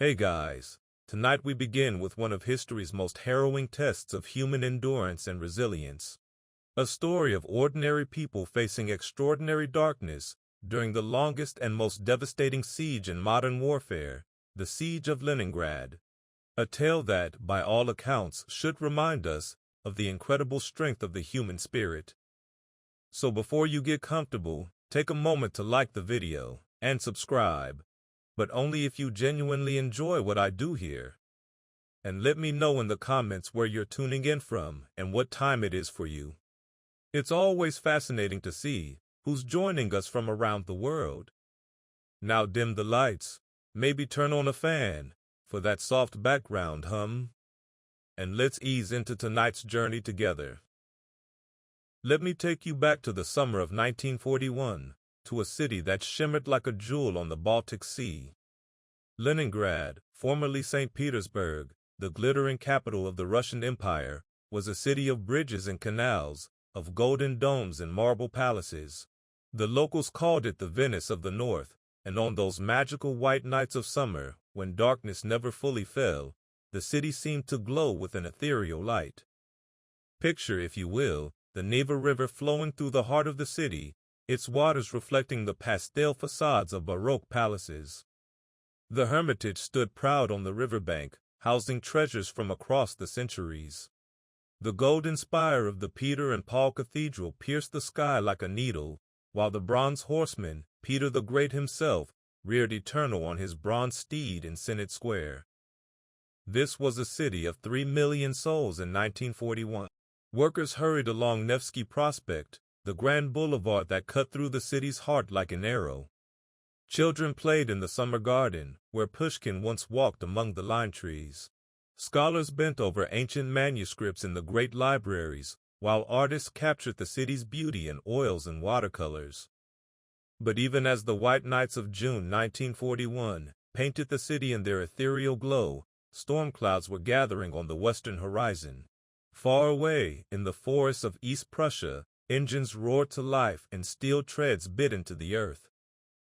Hey guys, tonight we begin with one of history's most harrowing tests of human endurance and resilience. A story of ordinary people facing extraordinary darkness during the longest and most devastating siege in modern warfare, the Siege of Leningrad. A tale that, by all accounts, should remind us of the incredible strength of the human spirit. So before you get comfortable, take a moment to like the video and subscribe, but only if you genuinely enjoy what I do here. And let me know in the comments where you're tuning in from and what time it is for you. It's always fascinating to see who's joining us from around the world. Now dim the lights, maybe turn on a fan for that soft background hum, and let's ease into tonight's journey together. Let me take you back to the summer of 1941, to a city that shimmered like a jewel on the Baltic Sea. Leningrad, formerly St. Petersburg, the glittering capital of the Russian Empire, was a city of bridges and canals, of golden domes and marble palaces. The locals called it the Venice of the North, and on those magical white nights of summer, when darkness never fully fell, the city seemed to glow with an ethereal light. Picture, if you will, the Neva River flowing through the heart of the city, its waters reflecting the pastel facades of Baroque palaces. The Hermitage stood proud on the riverbank, housing treasures from across the centuries. The golden spire of the Peter and Paul Cathedral pierced the sky like a needle, while the bronze horseman, Peter the Great himself, reared eternal on his bronze steed in Senate Square. This was a city of 3 million souls in 1941. Workers hurried along Nevsky Prospect, the grand boulevard that cut through the city's heart like an arrow. Children played in the summer garden, where Pushkin once walked among the lime trees. Scholars bent over ancient manuscripts in the great libraries, while artists captured the city's beauty in oils and watercolors. But even as the white nights of June 1941 painted the city in their ethereal glow, storm clouds were gathering on the western horizon. Far away, in the forests of East Prussia, engines roared to life and steel treads bit into the earth.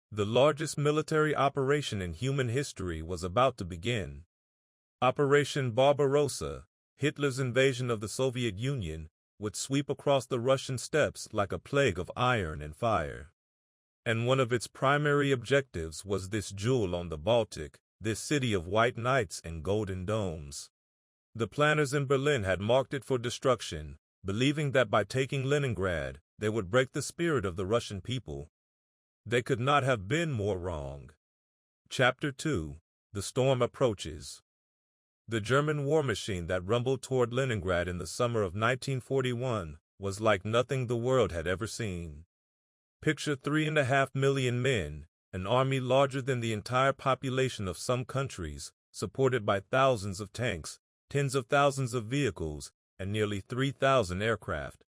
The largest military operation in human history was about to begin. Operation Barbarossa, Hitler's invasion of the Soviet Union, would sweep across the Russian steppes like a plague of iron and fire. And one of its primary objectives was this jewel on the Baltic, this city of white nights and golden domes. The planners in Berlin had marked it for destruction, believing that by taking Leningrad, they would break the spirit of the Russian people. They could not have been more wrong. Chapter 2. The Storm Approaches. The German war machine that rumbled toward Leningrad in the summer of 1941 was like nothing the world had ever seen. Picture 3.5 million men, an army larger than the entire population of some countries, supported by thousands of tanks, tens of thousands of vehicles, and nearly 3,000 aircraft.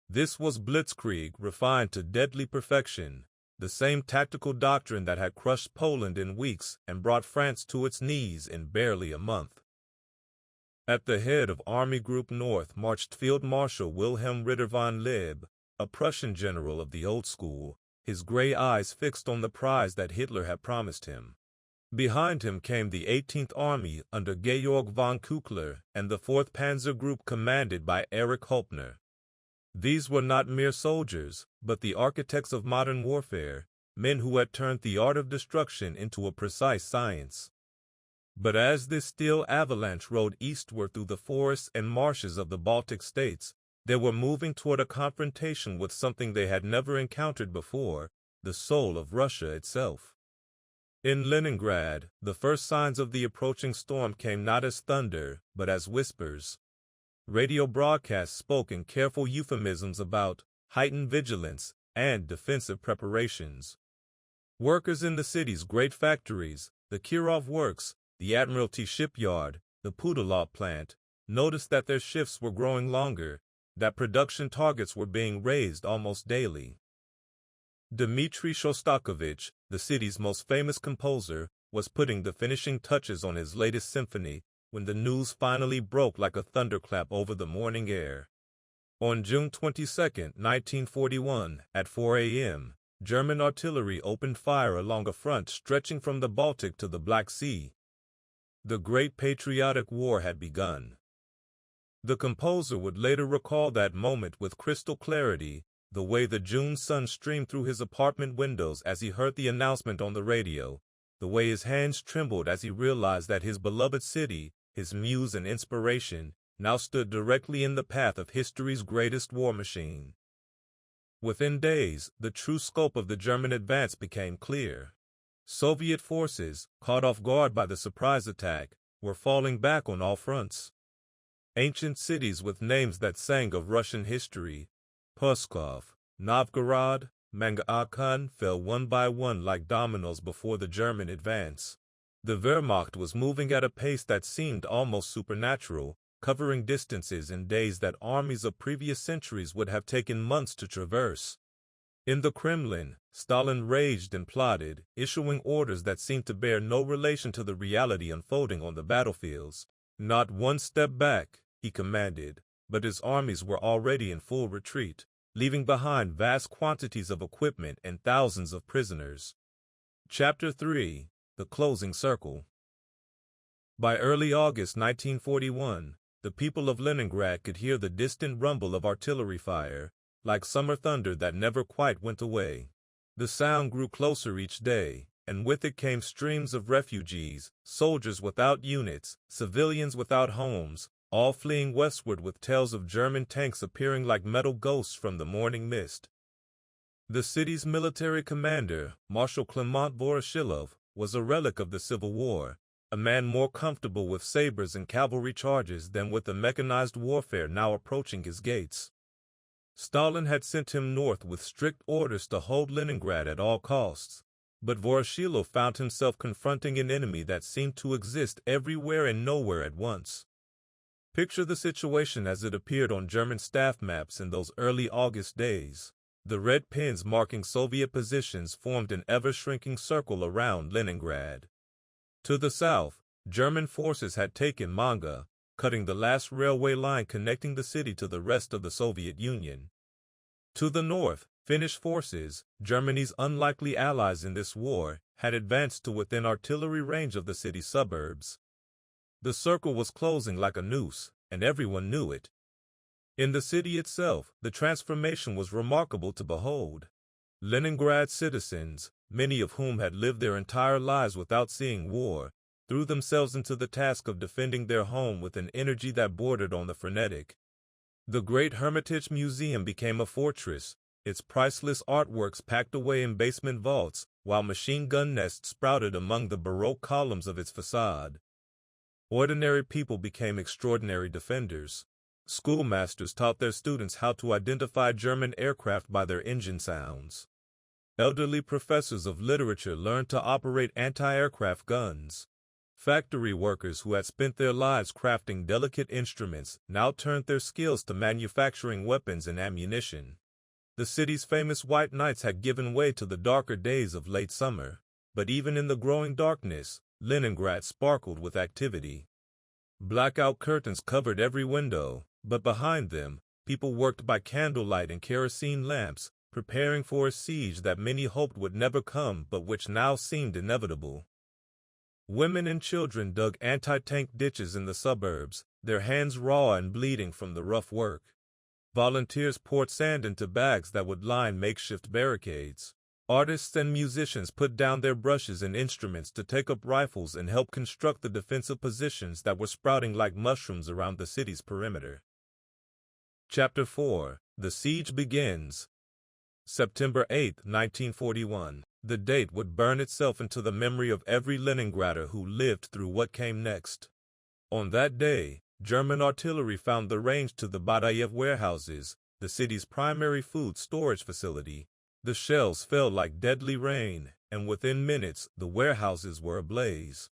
This was blitzkrieg refined to deadly perfection, the same tactical doctrine that had crushed Poland in weeks and brought France to its knees in barely a month. At the head of Army Group North marched Field Marshal Wilhelm Ritter von Leeb, a Prussian general of the old school, his gray eyes fixed on the prize that Hitler had promised him. Behind him came the 18th Army under Georg von Küchler and the 4th Panzer Group commanded by Erich Hauptner. These were not mere soldiers, but the architects of modern warfare, men who had turned the art of destruction into a precise science. But as this steel avalanche rode eastward through the forests and marshes of the Baltic states, they were moving toward a confrontation with something they had never encountered before, the soul of Russia itself. In Leningrad, the first signs of the approaching storm came not as thunder, but as whispers. Radio broadcasts spoke in careful euphemisms about heightened vigilance and defensive preparations. Workers in the city's great factories, the Kirov Works, the Admiralty Shipyard, the Pudilov plant, noticed that their shifts were growing longer, that production targets were being raised almost daily. Dmitri Shostakovich, the city's most famous composer, was putting the finishing touches on his latest symphony when the news finally broke like a thunderclap over the morning air. On June 22, 1941, at 4 a.m., German artillery opened fire along a front stretching from the Baltic to the Black Sea. The Great Patriotic War had begun. The composer would later recall that moment with crystal clarity, the way the June sun streamed through his apartment windows as he heard the announcement on the radio, the way his hands trembled as he realized that his beloved city, his muse and inspiration, now stood directly in the path of history's greatest war machine. Within days, the true scope of the German advance became clear. Soviet forces, caught off guard by the surprise attack, were falling back on all fronts. Ancient cities with names that sang of Russian history, Pskov, Novgorod, Mangakhan, fell one by one like dominoes before the German advance. The Wehrmacht was moving at a pace that seemed almost supernatural, covering distances in days that armies of previous centuries would have taken months to traverse. In the Kremlin, Stalin raged and plotted, issuing orders that seemed to bear no relation to the reality unfolding on the battlefields. "Not one step back," he commanded, but his armies were already in full retreat, leaving behind vast quantities of equipment and thousands of prisoners. Chapter 3: The Closing Circle. By early August 1941, the people of Leningrad could hear the distant rumble of artillery fire, like summer thunder that never quite went away. The sound grew closer each day, and with it came streams of refugees, soldiers without units, civilians without homes, all fleeing westward with tales of German tanks appearing like metal ghosts from the morning mist. The city's military commander, Marshal Clement Voroshilov, was a relic of the Civil War, a man more comfortable with sabers and cavalry charges than with the mechanized warfare now approaching his gates. Stalin had sent him north with strict orders to hold Leningrad at all costs, but Voroshilov found himself confronting an enemy that seemed to exist everywhere and nowhere at once. Picture the situation as it appeared on German staff maps in those early August days. The red pins marking Soviet positions formed an ever-shrinking circle around Leningrad. To the south, German forces had taken Manga, cutting the last railway line connecting the city to the rest of the Soviet Union. To the north, Finnish forces, Germany's unlikely allies in this war, had advanced to within artillery range of the city's suburbs. The circle was closing like a noose, and everyone knew it. In the city itself, the transformation was remarkable to behold. Leningrad citizens, many of whom had lived their entire lives without seeing war, threw themselves into the task of defending their home with an energy that bordered on the frenetic. The Great Hermitage Museum became a fortress, its priceless artworks packed away in basement vaults, while machine gun nests sprouted among the Baroque columns of its facade. Ordinary people became extraordinary defenders. Schoolmasters taught their students how to identify German aircraft by their engine sounds. Elderly professors of literature learned to operate anti-aircraft guns. Factory workers who had spent their lives crafting delicate instruments now turned their skills to manufacturing weapons and ammunition. The city's famous white nights had given way to the darker days of late summer, but even in the growing darkness, Leningrad sparkled with activity. Blackout curtains covered every window, but behind them, people worked by candlelight and kerosene lamps, preparing for a siege that many hoped would never come but which now seemed inevitable. Women and children dug anti-tank ditches in the suburbs, their hands raw and bleeding from the rough work. Volunteers poured sand into bags that would line makeshift barricades. Artists and musicians put down their brushes and instruments to take up rifles and help construct the defensive positions that were sprouting like mushrooms around the city's perimeter. Chapter 4: The Siege Begins. September 8, 1941. The date would burn itself into the memory of every Leningrader who lived through what came next. On that day, German artillery found the range to the Badayev warehouses, the city's primary food storage facility. The shells fell like deadly rain, and within minutes the warehouses were ablaze.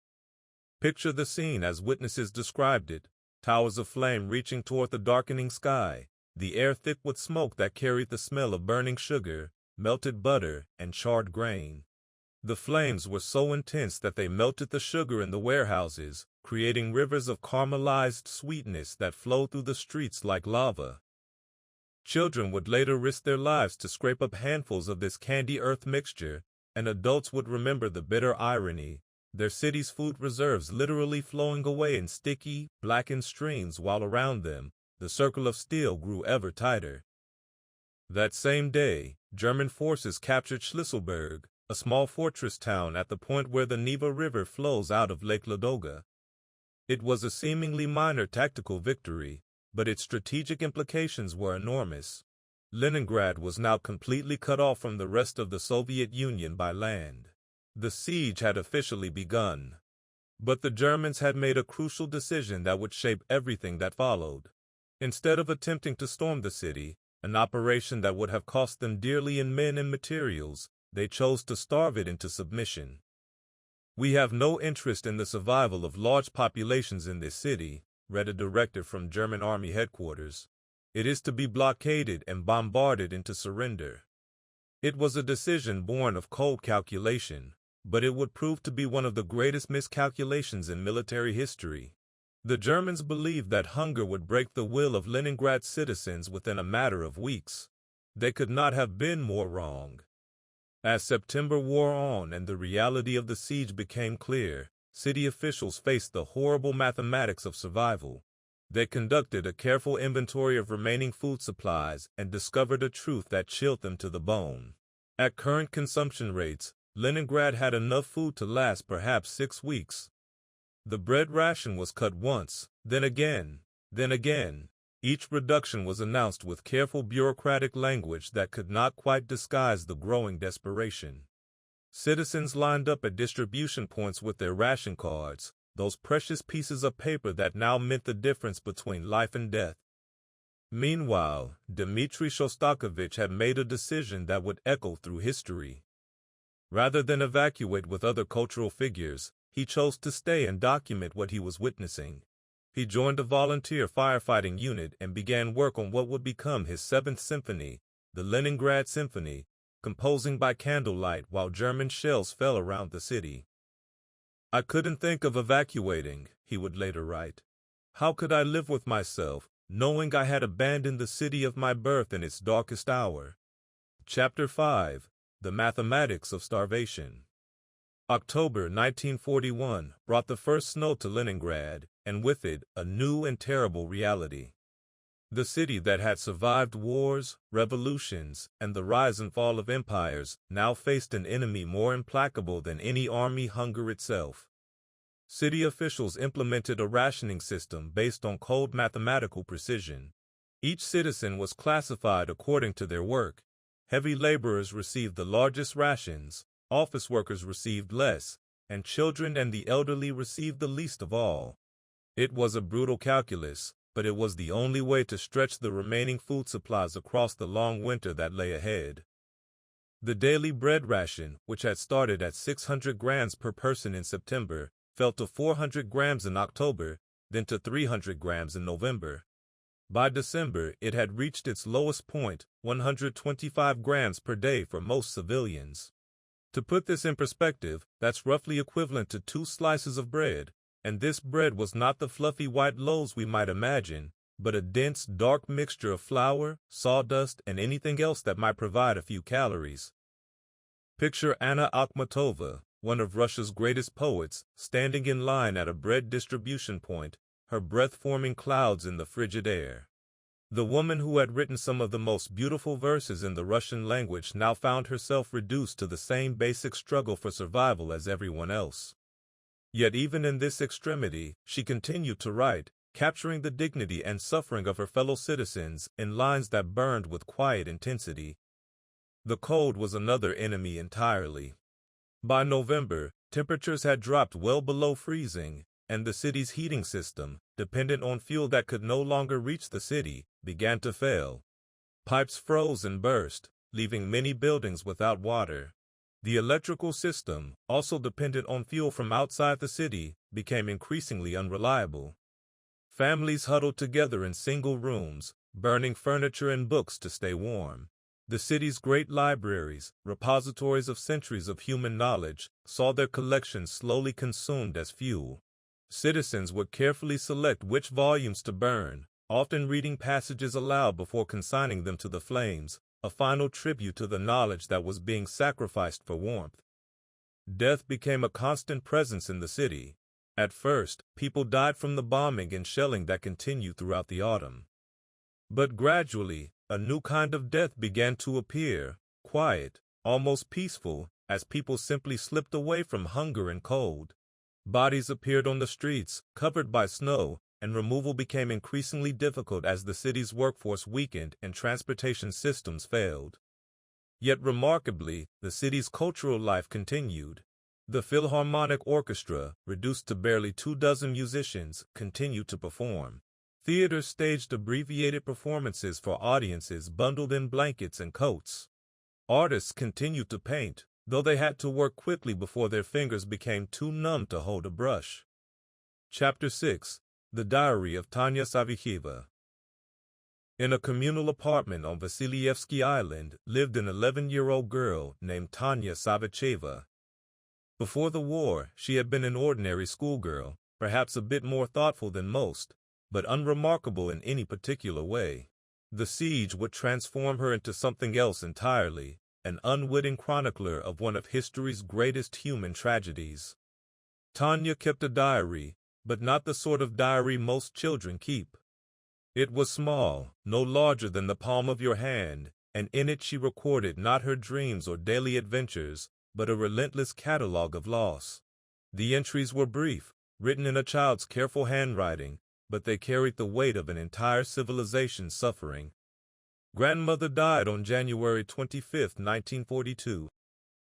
Picture the scene as witnesses described it: towers of flame reaching toward the darkening sky, the air thick with smoke that carried the smell of burning sugar, melted butter, and charred grain. The flames were so intense that they melted the sugar in the warehouses, creating rivers of caramelized sweetness that flowed through the streets like lava. Children would later risk their lives to scrape up handfuls of this candy earth mixture, and adults would remember the bitter irony. their city's food reserves literally flowing away in sticky, blackened streams while around them, the circle of steel grew ever tighter. That same day, German forces captured Schlüsselburg, a small fortress town at the point where the Neva River flows out of Lake Ladoga. It was a seemingly minor tactical victory, but its strategic implications were enormous. Leningrad was now completely cut off from the rest of the Soviet Union by land. The siege had officially begun. But the Germans had made a crucial decision that would shape everything that followed. Instead of attempting to storm the city, an operation that would have cost them dearly in men and materials, they chose to starve it into submission. "We have no interest in the survival of large populations in this city," read a directive from German Army headquarters. "It is to be blockaded and bombarded into surrender." It was a decision born of cold calculation, but it would prove to be one of the greatest miscalculations in military history. The Germans believed that hunger would break the will of Leningrad's citizens within a matter of weeks. They could not have been more wrong. As September wore on and the reality of the siege became clear, city officials faced the horrible mathematics of survival. They conducted a careful inventory of remaining food supplies and discovered a truth that chilled them to the bone. At current consumption rates, Leningrad had enough food to last perhaps 6 weeks. The bread ration was cut once, then again, then again. Each reduction was announced with careful bureaucratic language that could not quite disguise the growing desperation. Citizens lined up at distribution points with their ration cards, those precious pieces of paper that now meant the difference between life and death. Meanwhile, Dmitry Shostakovich had made a decision that would echo through history. Rather than evacuate with other cultural figures, he chose to stay and document what he was witnessing. He joined a volunteer firefighting unit and began work on what would become his 7th symphony, the Leningrad Symphony, composing by candlelight while German shells fell around the city. "I couldn't think of evacuating," he would later write. "How could I live with myself, knowing I had abandoned the city of my birth in its darkest hour?" Chapter 5: The Mathematics of Starvation. October 1941 brought the first snow to Leningrad, and with it, a new and terrible reality. The city that had survived wars, revolutions, and the rise and fall of empires now faced an enemy more implacable than any army hunger itself. City officials implemented a rationing system based on cold mathematical precision. Each citizen was classified according to their work. Heavy laborers received the largest rations, office workers received less, and children and the elderly received the least of all. It was a brutal calculus, but it was the only way to stretch the remaining food supplies across the long winter that lay ahead. The daily bread ration, which had started at 600 grams per person in September, fell to 400 grams in October, then to 300 grams in November. By December, it had reached its lowest point, 125 grams per day for most civilians. To put this in perspective, that's roughly equivalent to 2 slices of bread, and this bread was not the fluffy white loaves we might imagine, but a dense, dark mixture of flour, sawdust, and anything else that might provide a few calories. Picture Anna Akhmatova, one of Russia's greatest poets, standing in line at a bread distribution point, her breath forming clouds in the frigid air. The woman who had written some of the most beautiful verses in the Russian language now found herself reduced to the same basic struggle for survival as everyone else. Yet even in this extremity, she continued to write, capturing the dignity and suffering of her fellow citizens in lines that burned with quiet intensity. The cold was another enemy entirely. By November, temperatures had dropped well below freezing, and the city's heating system, dependent on fuel that could no longer reach the city, began to fail. Pipes froze and burst, leaving many buildings without water. The electrical system, also dependent on fuel from outside the city, became increasingly unreliable. Families huddled together in single rooms, burning furniture and books to stay warm. The city's great libraries, repositories of centuries of human knowledge, saw their collections slowly consumed as fuel. Citizens would carefully select which volumes to burn, often reading passages aloud before consigning them to the flames, a final tribute to the knowledge that was being sacrificed for warmth. Death became a constant presence in the city. At first, people died from the bombing and shelling that continued throughout the autumn. But gradually, a new kind of death began to appear, quiet, almost peaceful, as people simply slipped away from hunger and cold. Bodies appeared on the streets, covered by snow, and removal became increasingly difficult as the city's workforce weakened and transportation systems failed. Yet remarkably, the city's cultural life continued. The Philharmonic Orchestra, reduced to barely 24 musicians, continued to perform. Theaters staged abbreviated performances for audiences bundled in blankets and coats. Artists continued to paint, though they had to work quickly before their fingers became too numb to hold a brush. Chapter 6. The Diary of Tanya Savicheva. In a communal apartment on Vasilyevsky Island lived an 11-year-old girl named Tanya Savicheva. Before the war, she had been an ordinary schoolgirl, perhaps a bit more thoughtful than most, but unremarkable in any particular way. The siege would transform her into something else entirely, an unwitting chronicler of one of history's greatest human tragedies. Tanya kept a diary, but not the sort of diary most children keep. It was small, no larger than the palm of your hand, and in it she recorded not her dreams or daily adventures, but a relentless catalogue of loss. The entries were brief, written in a child's careful handwriting, but they carried the weight of an entire civilization's suffering. Grandmother died on January 25, 1942.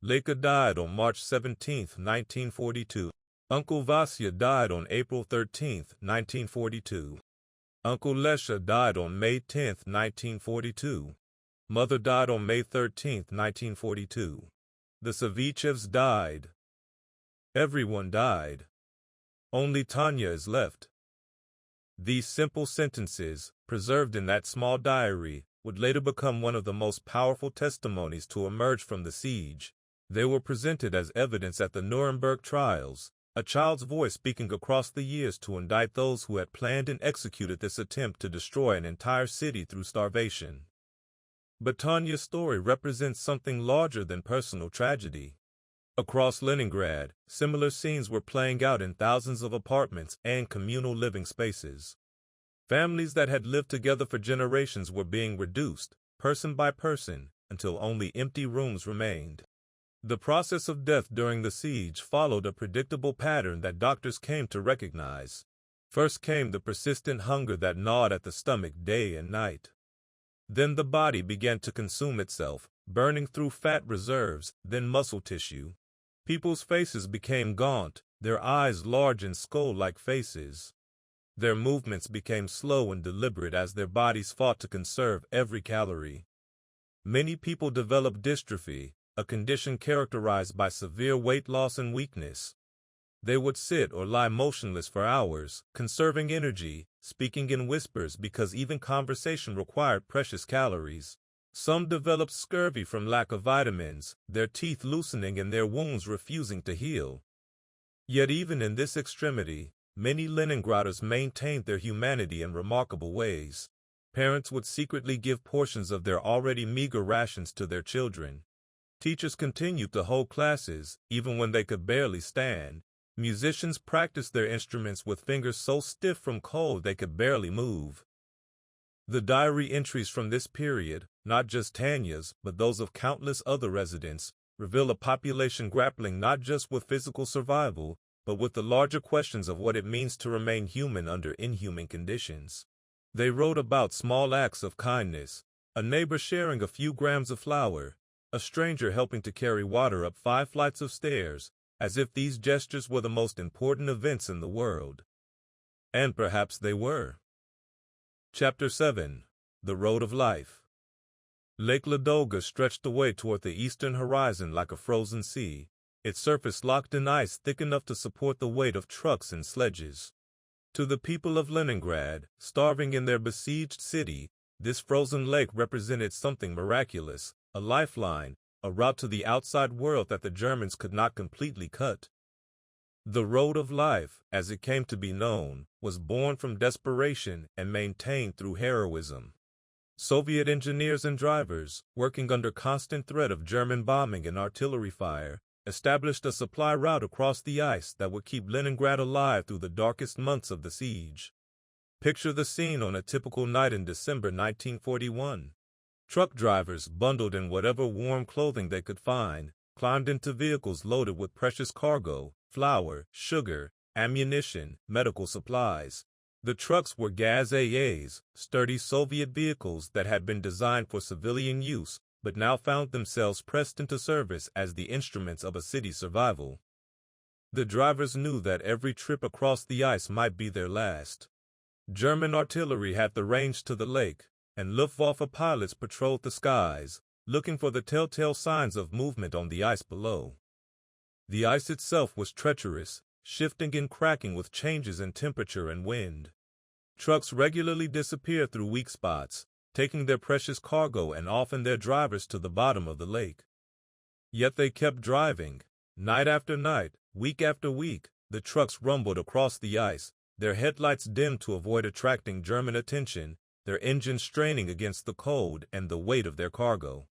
Leka died on March 17, 1942. Uncle Vasya died on April 13, 1942. Uncle Lesha died on May 10, 1942. Mother died on May 13, 1942. The Savichevs died. Everyone died. Only Tanya is left. These simple sentences, preserved in that small diary, would later become one of the most powerful testimonies to emerge from the siege. They were presented as evidence at the Nuremberg trials, a child's voice speaking across the years to indict those who had planned and executed this attempt to destroy an entire city through starvation. But Tanya's story represents something larger than personal tragedy. Across Leningrad, similar scenes were playing out in thousands of apartments and communal living spaces. Families that had lived together for generations were being reduced, person by person, until only empty rooms remained. The process of death during the siege followed a predictable pattern that doctors came to recognize. First came the persistent hunger that gnawed at the stomach day and night. Then the body began to consume itself, burning through fat reserves, then muscle tissue. People's faces became gaunt, their eyes large and skull-like faces. Their movements became slow and deliberate as their bodies fought to conserve every calorie. Many people developed dystrophy, a condition characterized by severe weight loss and weakness. They would sit or lie motionless for hours, conserving energy, speaking in whispers because even conversation required precious calories. Some developed scurvy from lack of vitamins, their teeth loosening and their wounds refusing to heal. Yet even in this extremity, many Leningraders maintained their humanity in remarkable ways. Parents would secretly give portions of their already meager rations to their children. Teachers continued to hold classes, even when they could barely stand. Musicians practiced their instruments with fingers so stiff from cold they could barely move. The diary entries from this period, not just Tanya's, but those of countless other residents, reveal a population grappling not just with physical survival, but with the larger questions of what it means to remain human under inhuman conditions. They wrote about small acts of kindness, a neighbor sharing a few grams of flour, a stranger helping to carry water up 5 flights of stairs, as if these gestures were the most important events in the world. And perhaps they were. Chapter 7. The Road of Life. Lake Ladoga stretched away toward the eastern horizon like a frozen sea, its surface locked in ice thick enough to support the weight of trucks and sledges. To the people of Leningrad, starving in their besieged city, this frozen lake represented something miraculous, a lifeline, a route to the outside world that the Germans could not completely cut. The Road of Life, as it came to be known, was born from desperation and maintained through heroism. Soviet engineers and drivers, working under constant threat of German bombing and artillery fire, established a supply route across the ice that would keep Leningrad alive through the darkest months of the siege. Picture the scene on a typical night in December 1941. Truck drivers, bundled in whatever warm clothing they could find, climbed into vehicles loaded with precious cargo, flour, sugar, ammunition, medical supplies. The trucks were Gaz-AAs, sturdy Soviet vehicles that had been designed for civilian use, but now found themselves pressed into service as the instruments of a city's survival. The drivers knew that every trip across the ice might be their last. German artillery had the range to the lake, and Luftwaffe pilots patrolled the skies, looking for the telltale signs of movement on the ice below. The ice itself was treacherous, shifting and cracking with changes in temperature and wind. Trucks regularly disappeared through weak spots, taking their precious cargo and often their drivers to the bottom of the lake. Yet they kept driving. Night after night, week after week, the trucks rumbled across the ice, their headlights dimmed to avoid attracting German attention, their engines straining against the cold and the weight of their cargo.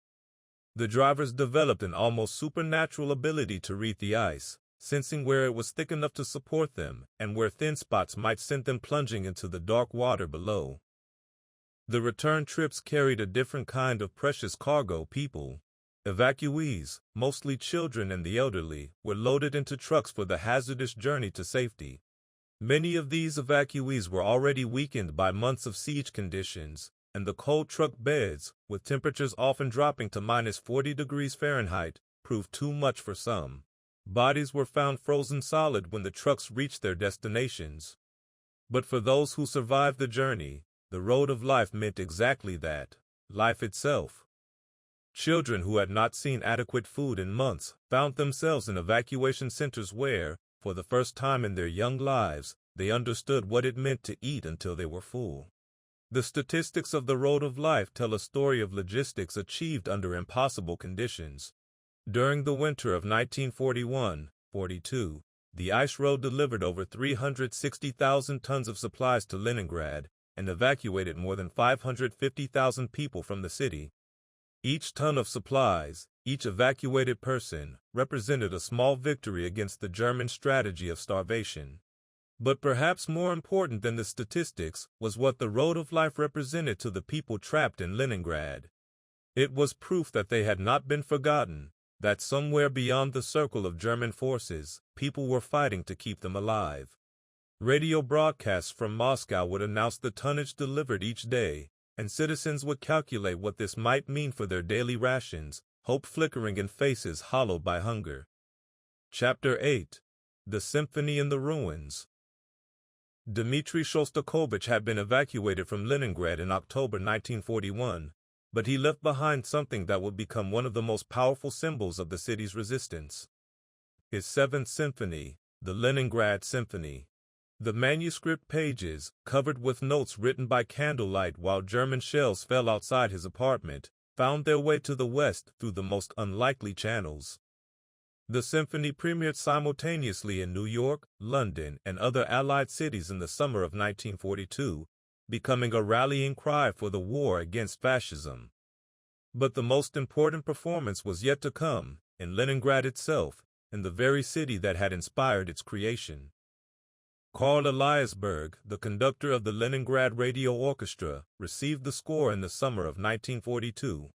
The drivers developed an almost supernatural ability to read the ice, sensing where it was thick enough to support them and where thin spots might send them plunging into the dark water below. The return trips carried a different kind of precious cargo. People, evacuees, mostly children and the elderly, were loaded into trucks for the hazardous journey to safety. Many of these evacuees were already weakened by months of siege conditions, and the cold truck beds, with temperatures often dropping to -40 degrees Fahrenheit, proved too much for some. Bodies were found frozen solid when the trucks reached their destinations. But for those who survived the journey, the road of life meant exactly that, life itself. Children who had not seen adequate food in months found themselves in evacuation centers where, for the first time in their young lives, they understood what it meant to eat until they were full. The statistics of the road of life tell a story of logistics achieved under impossible conditions. During the winter of 1941-42, the ice road delivered over 360,000 tons of supplies to Leningrad and evacuated more than 550,000 people from the city. Each ton of supplies, each evacuated person, represented a small victory against the German strategy of starvation. But perhaps more important than the statistics was what the road of life represented to the people trapped in Leningrad. It was proof that they had not been forgotten, that somewhere beyond the circle of German forces, people were fighting to keep them alive. Radio broadcasts from Moscow would announce the tonnage delivered each day, and citizens would calculate what this might mean for their daily rations, hope flickering in faces hollowed by hunger. Chapter 8. The Symphony in the Ruins. Dmitry Shostakovich had been evacuated from Leningrad in October 1941, but he left behind something that would become one of the most powerful symbols of the city's resistance. His Seventh Symphony, the Leningrad Symphony. The manuscript pages, covered with notes written by candlelight while German shells fell outside his apartment, found their way to the west through the most unlikely channels. The symphony premiered simultaneously in New York, London, and other Allied cities in the summer of 1942, becoming a rallying cry for the war against fascism. But the most important performance was yet to come, in Leningrad itself, in the very city that had inspired its creation. Karl Eliasberg, the conductor of the Leningrad Radio Orchestra, received the score in the summer of 1942.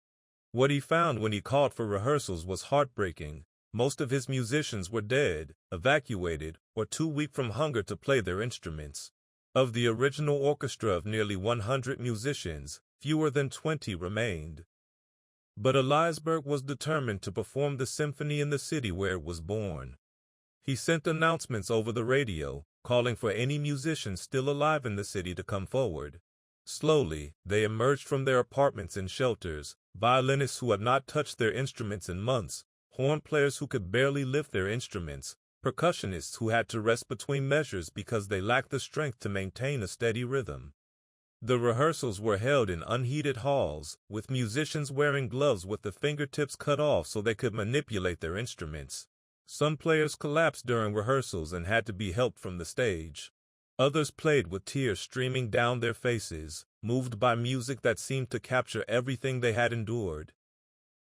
What he found when he called for rehearsals was heartbreaking. Most of his musicians were dead, evacuated, or too weak from hunger to play their instruments. Of the original orchestra of nearly 100 musicians, fewer than 20 remained. But Eliasberg was determined to perform the symphony in the city where it was born. He sent announcements over the radio, calling for any musicians still alive in the city to come forward. Slowly, they emerged from their apartments and shelters, violinists who had not touched their instruments in months, horn players who could barely lift their instruments, percussionists who had to rest between measures because they lacked the strength to maintain a steady rhythm. The rehearsals were held in unheated halls, with musicians wearing gloves with the fingertips cut off so they could manipulate their instruments. Some players collapsed during rehearsals and had to be helped from the stage. Others played with tears streaming down their faces, moved by music that seemed to capture everything they had endured.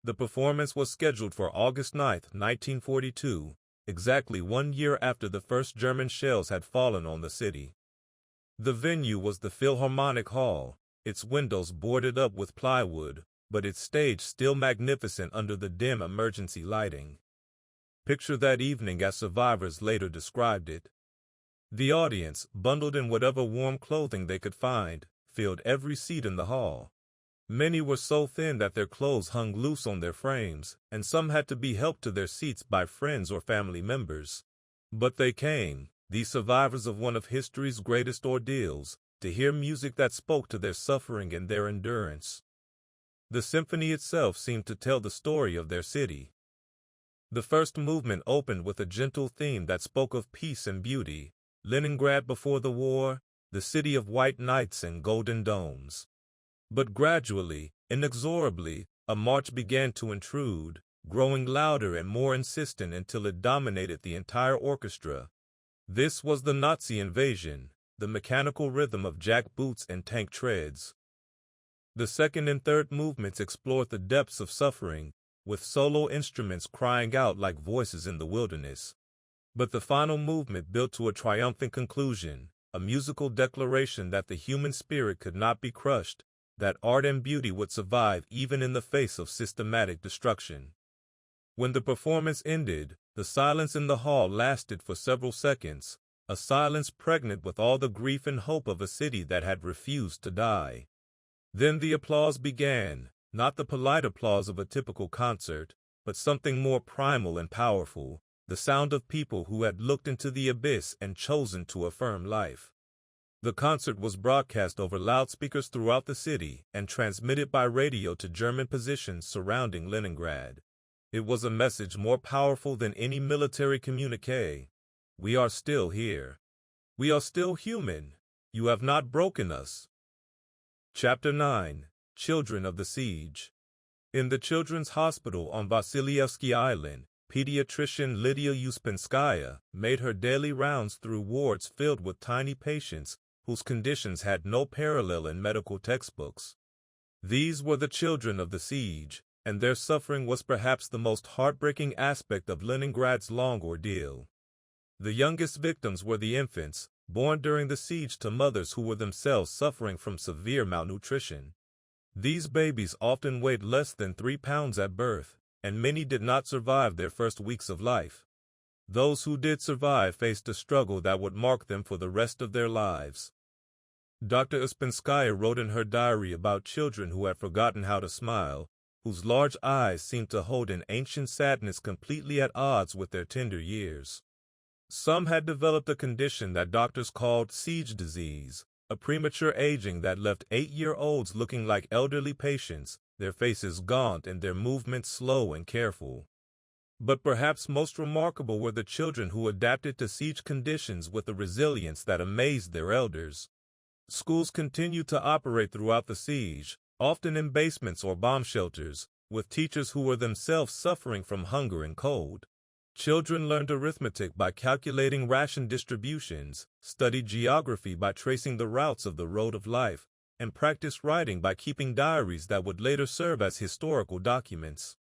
The performance was scheduled for August 9, 1942, exactly 1 year after the first German shells had fallen on the city. The venue was the Philharmonic Hall, its windows boarded up with plywood, but its stage still magnificent under the dim emergency lighting. Picture that evening as survivors later described it. The audience, bundled in whatever warm clothing they could find, filled every seat in the hall. Many were so thin that their clothes hung loose on their frames, and some had to be helped to their seats by friends or family members. But they came, these survivors of one of history's greatest ordeals, to hear music that spoke to their suffering and their endurance. The symphony itself seemed to tell the story of their city. The first movement opened with a gentle theme that spoke of peace and beauty, Leningrad before the war, the city of white knights and golden domes. But gradually, inexorably, a march began to intrude, growing louder and more insistent until it dominated the entire orchestra. This was the Nazi invasion, the mechanical rhythm of jack boots and tank treads. The second and third movements explored the depths of suffering, with solo instruments crying out like voices in the wilderness. But the final movement built to a triumphant conclusion, a musical declaration that the human spirit could not be crushed, that art and beauty would survive even in the face of systematic destruction. When the performance ended, the silence in the hall lasted for several seconds, a silence pregnant with all the grief and hope of a city that had refused to die. Then the applause began, not the polite applause of a typical concert, but something more primal and powerful, the sound of people who had looked into the abyss and chosen to affirm life. The concert was broadcast over loudspeakers throughout the city and transmitted by radio to German positions surrounding Leningrad. It was a message more powerful than any military communique. We are still here. We are still human. You have not broken us. Chapter 9. Children of the Siege. In the Children's Hospital on Vasilyevsky Island, pediatrician Lydia Uspenskaya made her daily rounds through wards filled with tiny patients whose conditions had no parallel in medical textbooks. These were the children of the siege, and their suffering was perhaps the most heartbreaking aspect of Leningrad's long ordeal. The youngest victims were the infants, born during the siege to mothers who were themselves suffering from severe malnutrition. These babies often weighed less than 3 pounds at birth, and many did not survive their first weeks of life. Those who did survive faced a struggle that would mark them for the rest of their lives. Dr. Uspenskaya wrote in her diary about children who had forgotten how to smile, whose large eyes seemed to hold an ancient sadness completely at odds with their tender years. Some had developed a condition that doctors called siege disease, a premature aging that left 8-year-olds looking like elderly patients, their faces gaunt and their movements slow and careful. But perhaps most remarkable were the children who adapted to siege conditions with a resilience that amazed their elders. Schools continued to operate throughout the siege, often in basements or bomb shelters, with teachers who were themselves suffering from hunger and cold. Children learned arithmetic by calculating ration distributions, studied geography by tracing the routes of the road of life, and practiced writing by keeping diaries that would later serve as historical documents.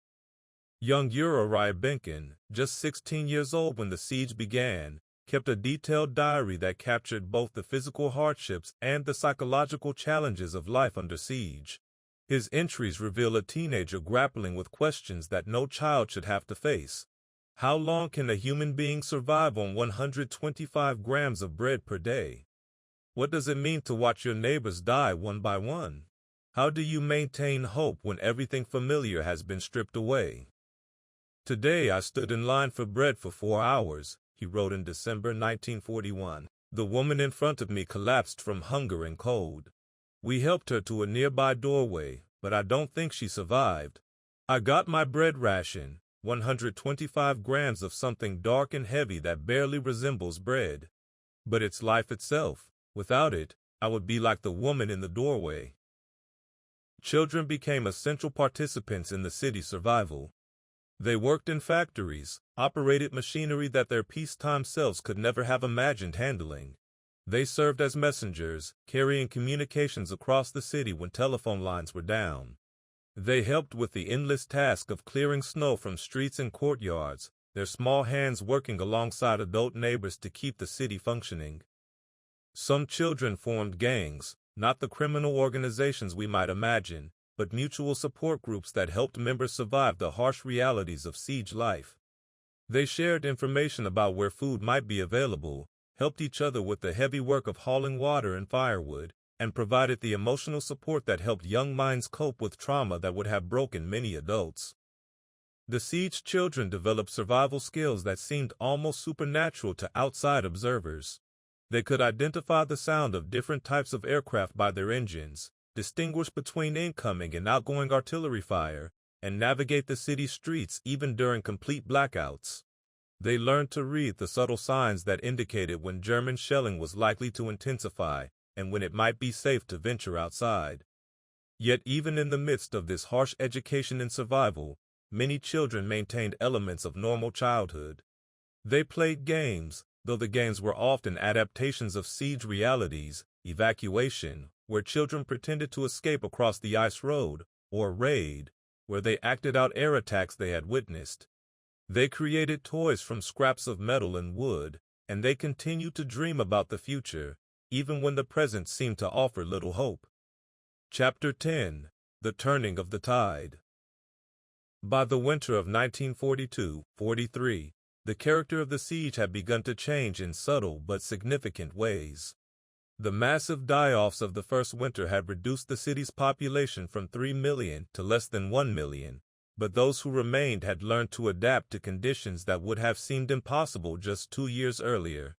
Young Yura Ryabenkin, just 16 years old when the siege began, kept a detailed diary that captured both the physical hardships and the psychological challenges of life under siege. His entries reveal a teenager grappling with questions that no child should have to face. How long can a human being survive on 125 grams of bread per day? What does it mean to watch your neighbors die one by one? How do you maintain hope when everything familiar has been stripped away? Today I stood in line for bread for 4 hours, he wrote in December 1941. The woman in front of me collapsed from hunger and cold. We helped her to a nearby doorway, but I don't think she survived. I got my bread ration, 125 grams of something dark and heavy that barely resembles bread. But it's life itself. Without it, I would be like the woman in the doorway. Children became essential participants in the city's survival. They worked in factories, operated machinery that their peacetime selves could never have imagined handling. They served as messengers, carrying communications across the city when telephone lines were down. They helped with the endless task of clearing snow from streets and courtyards, their small hands working alongside adult neighbors to keep the city functioning. Some children formed gangs, not the criminal organizations we might imagine, but mutual support groups that helped members survive the harsh realities of siege life. They shared information about where food might be available, helped each other with the heavy work of hauling water and firewood, and provided the emotional support that helped young minds cope with trauma that would have broken many adults. The siege children developed survival skills that seemed almost supernatural to outside observers. They could identify the sound of different types of aircraft by their engines, distinguish between incoming and outgoing artillery fire, and navigate the city streets even during complete blackouts. They learned to read the subtle signs that indicated when German shelling was likely to intensify and when it might be safe to venture outside. Yet even in the midst of this harsh education in survival, many children maintained elements of normal childhood. They played games, though the games were often adaptations of siege realities, evacuation, where children pretended to escape across the ice road, or raid, where they acted out air attacks they had witnessed. They created toys from scraps of metal and wood, and they continued to dream about the future, even when the present seemed to offer little hope. Chapter 10: The Turning of the Tide. By the winter of 1942-43, the character of the siege had begun to change in subtle but significant ways. The massive die-offs of the first winter had reduced the city's population from 3 million to less than 1 million, but those who remained had learned to adapt to conditions that would have seemed impossible just 2 years earlier.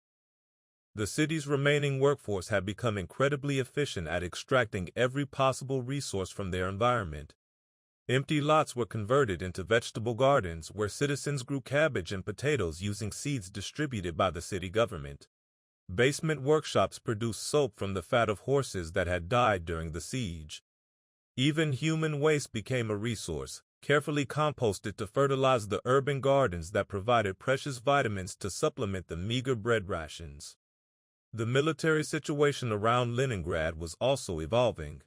The city's remaining workforce had become incredibly efficient at extracting every possible resource from their environment. Empty lots were converted into vegetable gardens where citizens grew cabbage and potatoes using seeds distributed by the city government. Basement workshops produced soap from the fat of horses that had died during the siege. Even human waste became a resource, carefully composted to fertilize the urban gardens that provided precious vitamins to supplement the meager bread rations. The military situation around Leningrad was also evolving.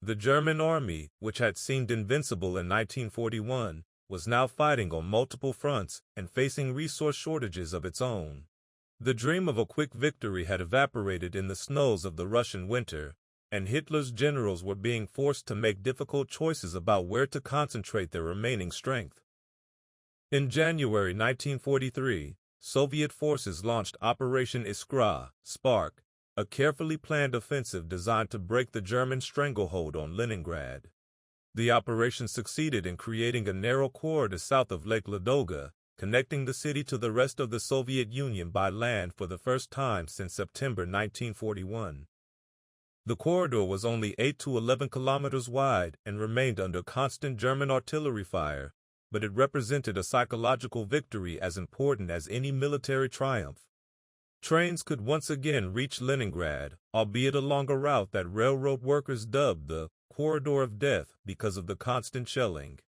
The German army, which had seemed invincible in 1941, was now fighting on multiple fronts and facing resource shortages of its own. The dream of a quick victory had evaporated in the snows of the Russian winter, and Hitler's generals were being forced to make difficult choices about where to concentrate their remaining strength. In January 1943, Soviet forces launched Operation Iskra, Spark, a carefully planned offensive designed to break the German stranglehold on Leningrad. The operation succeeded in creating a narrow corridor south of Lake Ladoga, connecting the city to the rest of the Soviet Union by land for the first time since September 1941. The corridor was only 8 to 11 kilometers wide and remained under constant German artillery fire, but it represented a psychological victory as important as any military triumph. Trains could once again reach Leningrad, albeit along a route that railroad workers dubbed the Corridor of Death because of the constant shelling.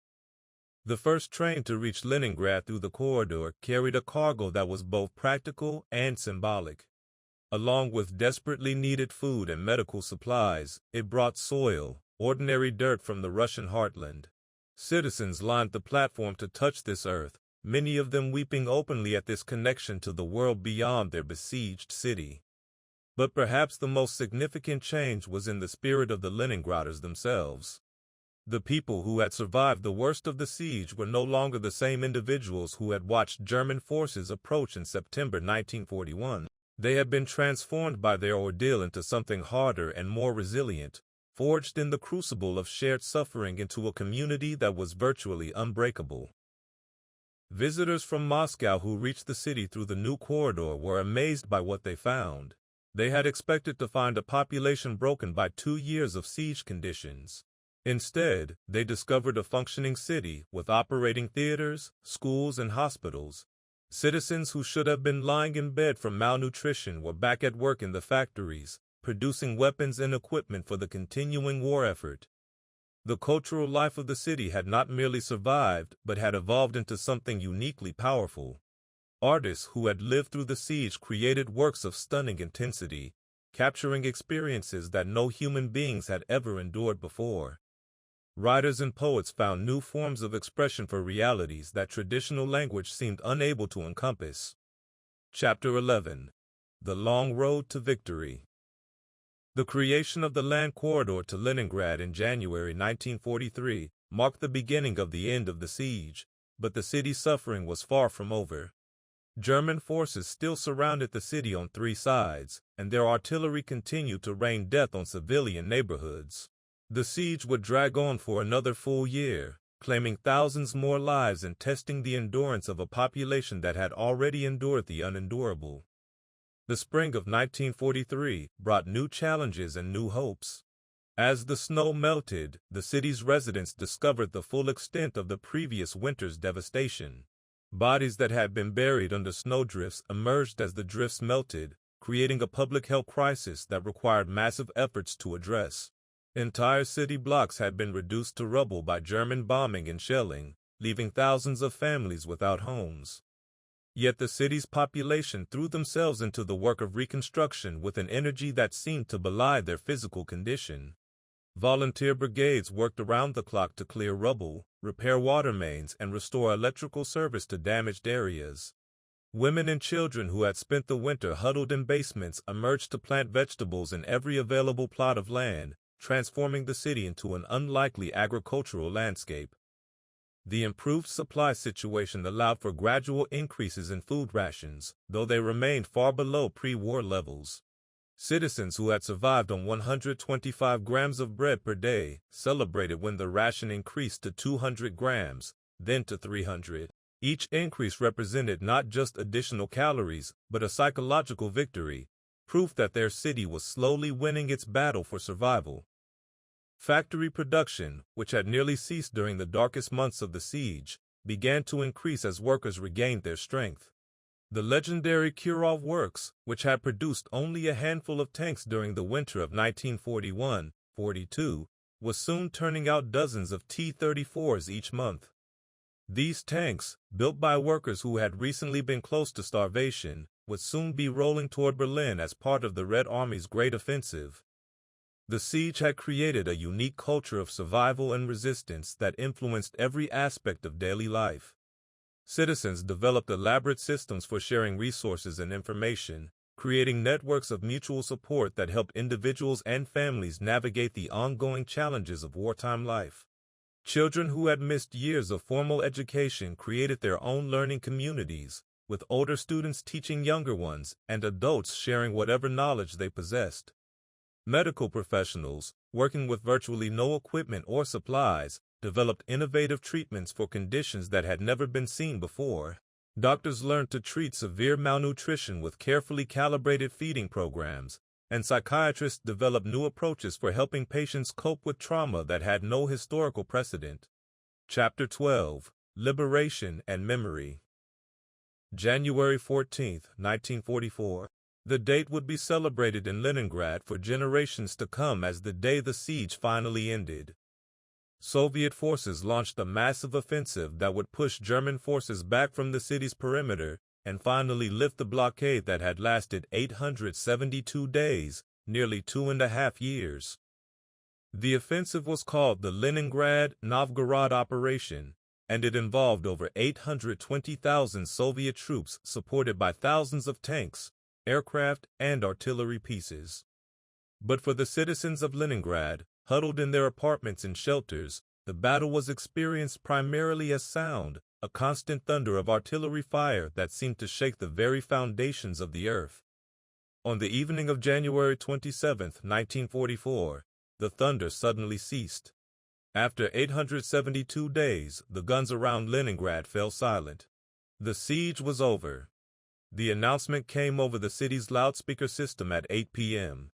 The first train to reach Leningrad through the corridor carried a cargo that was both practical and symbolic. Along with desperately needed food and medical supplies, it brought soil, ordinary dirt from the Russian heartland. Citizens lined the platform to touch this earth, many of them weeping openly at this connection to the world beyond their besieged city. But perhaps the most significant change was in the spirit of the Leningraders themselves. The people who had survived the worst of the siege were no longer the same individuals who had watched German forces approach in September 1941. They had been transformed by their ordeal into something harder and more resilient, forged in the crucible of shared suffering into a community that was virtually unbreakable. Visitors from Moscow who reached the city through the new corridor were amazed by what they found. They had expected to find a population broken by 2 years of siege conditions. Instead, they discovered a functioning city with operating theaters, schools, and hospitals. Citizens who should have been lying in bed from malnutrition were back at work in the factories, producing weapons and equipment for the continuing war effort. The cultural life of the city had not merely survived, but had evolved into something uniquely powerful. Artists who had lived through the siege created works of stunning intensity, capturing experiences that no human beings had ever endured before. Writers and poets found new forms of expression for realities that traditional language seemed unable to encompass. Chapter 11. The Long Road to Victory. The creation of the land corridor to Leningrad in January 1943 marked the beginning of the end of the siege, but the city's suffering was far from over. German forces still surrounded the city on three sides, and their artillery continued to rain death on civilian neighborhoods. The siege would drag on for another full year, claiming thousands more lives and testing the endurance of a population that had already endured the unendurable. The spring of 1943 brought new challenges and new hopes. As the snow melted, the city's residents discovered the full extent of the previous winter's devastation. Bodies that had been buried under snowdrifts emerged as the drifts melted, creating a public health crisis that required massive efforts to address. Entire city blocks had been reduced to rubble by German bombing and shelling, leaving thousands of families without homes. Yet the city's population threw themselves into the work of reconstruction with an energy that seemed to belie their physical condition. Volunteer brigades worked around the clock to clear rubble, repair water mains, and restore electrical service to damaged areas. Women and children who had spent the winter huddled in basements emerged to plant vegetables in every available plot of land, transforming the city into an unlikely agricultural landscape. The improved supply situation allowed for gradual increases in food rations, though they remained far below pre-war levels. Citizens who had survived on 125 grams of bread per day celebrated when the ration increased to 200 grams, then to 300. Each increase represented not just additional calories, but a psychological victory, proof that their city was slowly winning its battle for survival. Factory production, which had nearly ceased during the darkest months of the siege, began to increase as workers regained their strength. The legendary Kirov Works, which had produced only a handful of tanks during the winter of 1941-42, was soon turning out dozens of T-34s each month. These tanks, built by workers who had recently been close to starvation, would soon be rolling toward Berlin as part of the Red Army's Great Offensive. The siege had created a unique culture of survival and resistance that influenced every aspect of daily life. Citizens developed elaborate systems for sharing resources and information, creating networks of mutual support that helped individuals and families navigate the ongoing challenges of wartime life. Children who had missed years of formal education created their own learning communities, with older students teaching younger ones and adults sharing whatever knowledge they possessed. Medical professionals, working with virtually no equipment or supplies, developed innovative treatments for conditions that had never been seen before. Doctors learned to treat severe malnutrition with carefully calibrated feeding programs, and psychiatrists developed new approaches for helping patients cope with trauma that had no historical precedent. Chapter 12. Liberation and Memory. January 14, 1944. The date would be celebrated in Leningrad for generations to come as the day the siege finally ended. Soviet forces launched a massive offensive that would push German forces back from the city's perimeter and finally lift the blockade that had lasted 872 days, nearly 2.5 years. The offensive was called the Leningrad-Novgorod Operation, and it involved over 820,000 Soviet troops supported by thousands of tanks, aircraft, and artillery pieces. But for the citizens of Leningrad, huddled in their apartments and shelters, the battle was experienced primarily as sound, a constant thunder of artillery fire that seemed to shake the very foundations of the earth. On the evening of January 27, 1944, the thunder suddenly ceased. After 872 days, the guns around Leningrad fell silent. The siege was over. The announcement came over the city's loudspeaker system at 8 p.m.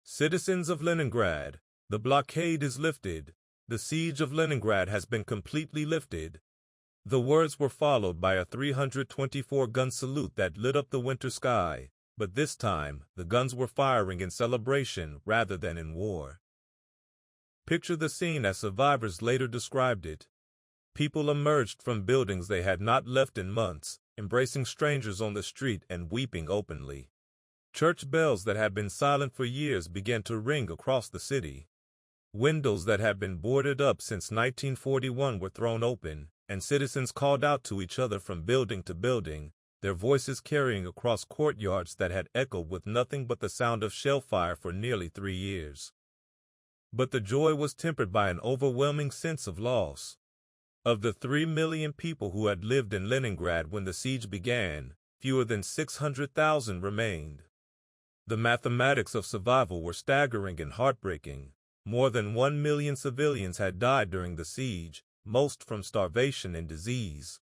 Citizens of Leningrad, the blockade is lifted. The siege of Leningrad has been completely lifted. The words were followed by a 324-gun salute that lit up the winter sky, but this time, the guns were firing in celebration rather than in war. Picture the scene as survivors later described it. People emerged from buildings they had not left in months, embracing strangers on the street and weeping openly. Church bells that had been silent for years began to ring across the city. Windows that had been boarded up since 1941 were thrown open, and citizens called out to each other from building to building, their voices carrying across courtyards that had echoed with nothing but the sound of shell fire for nearly 3 years. But the joy was tempered by an overwhelming sense of loss. Of the 3 million people who had lived in Leningrad when the siege began, fewer than 600,000 remained. The mathematics of survival were staggering and heartbreaking. More than 1 million civilians had died during the siege, most from starvation and disease.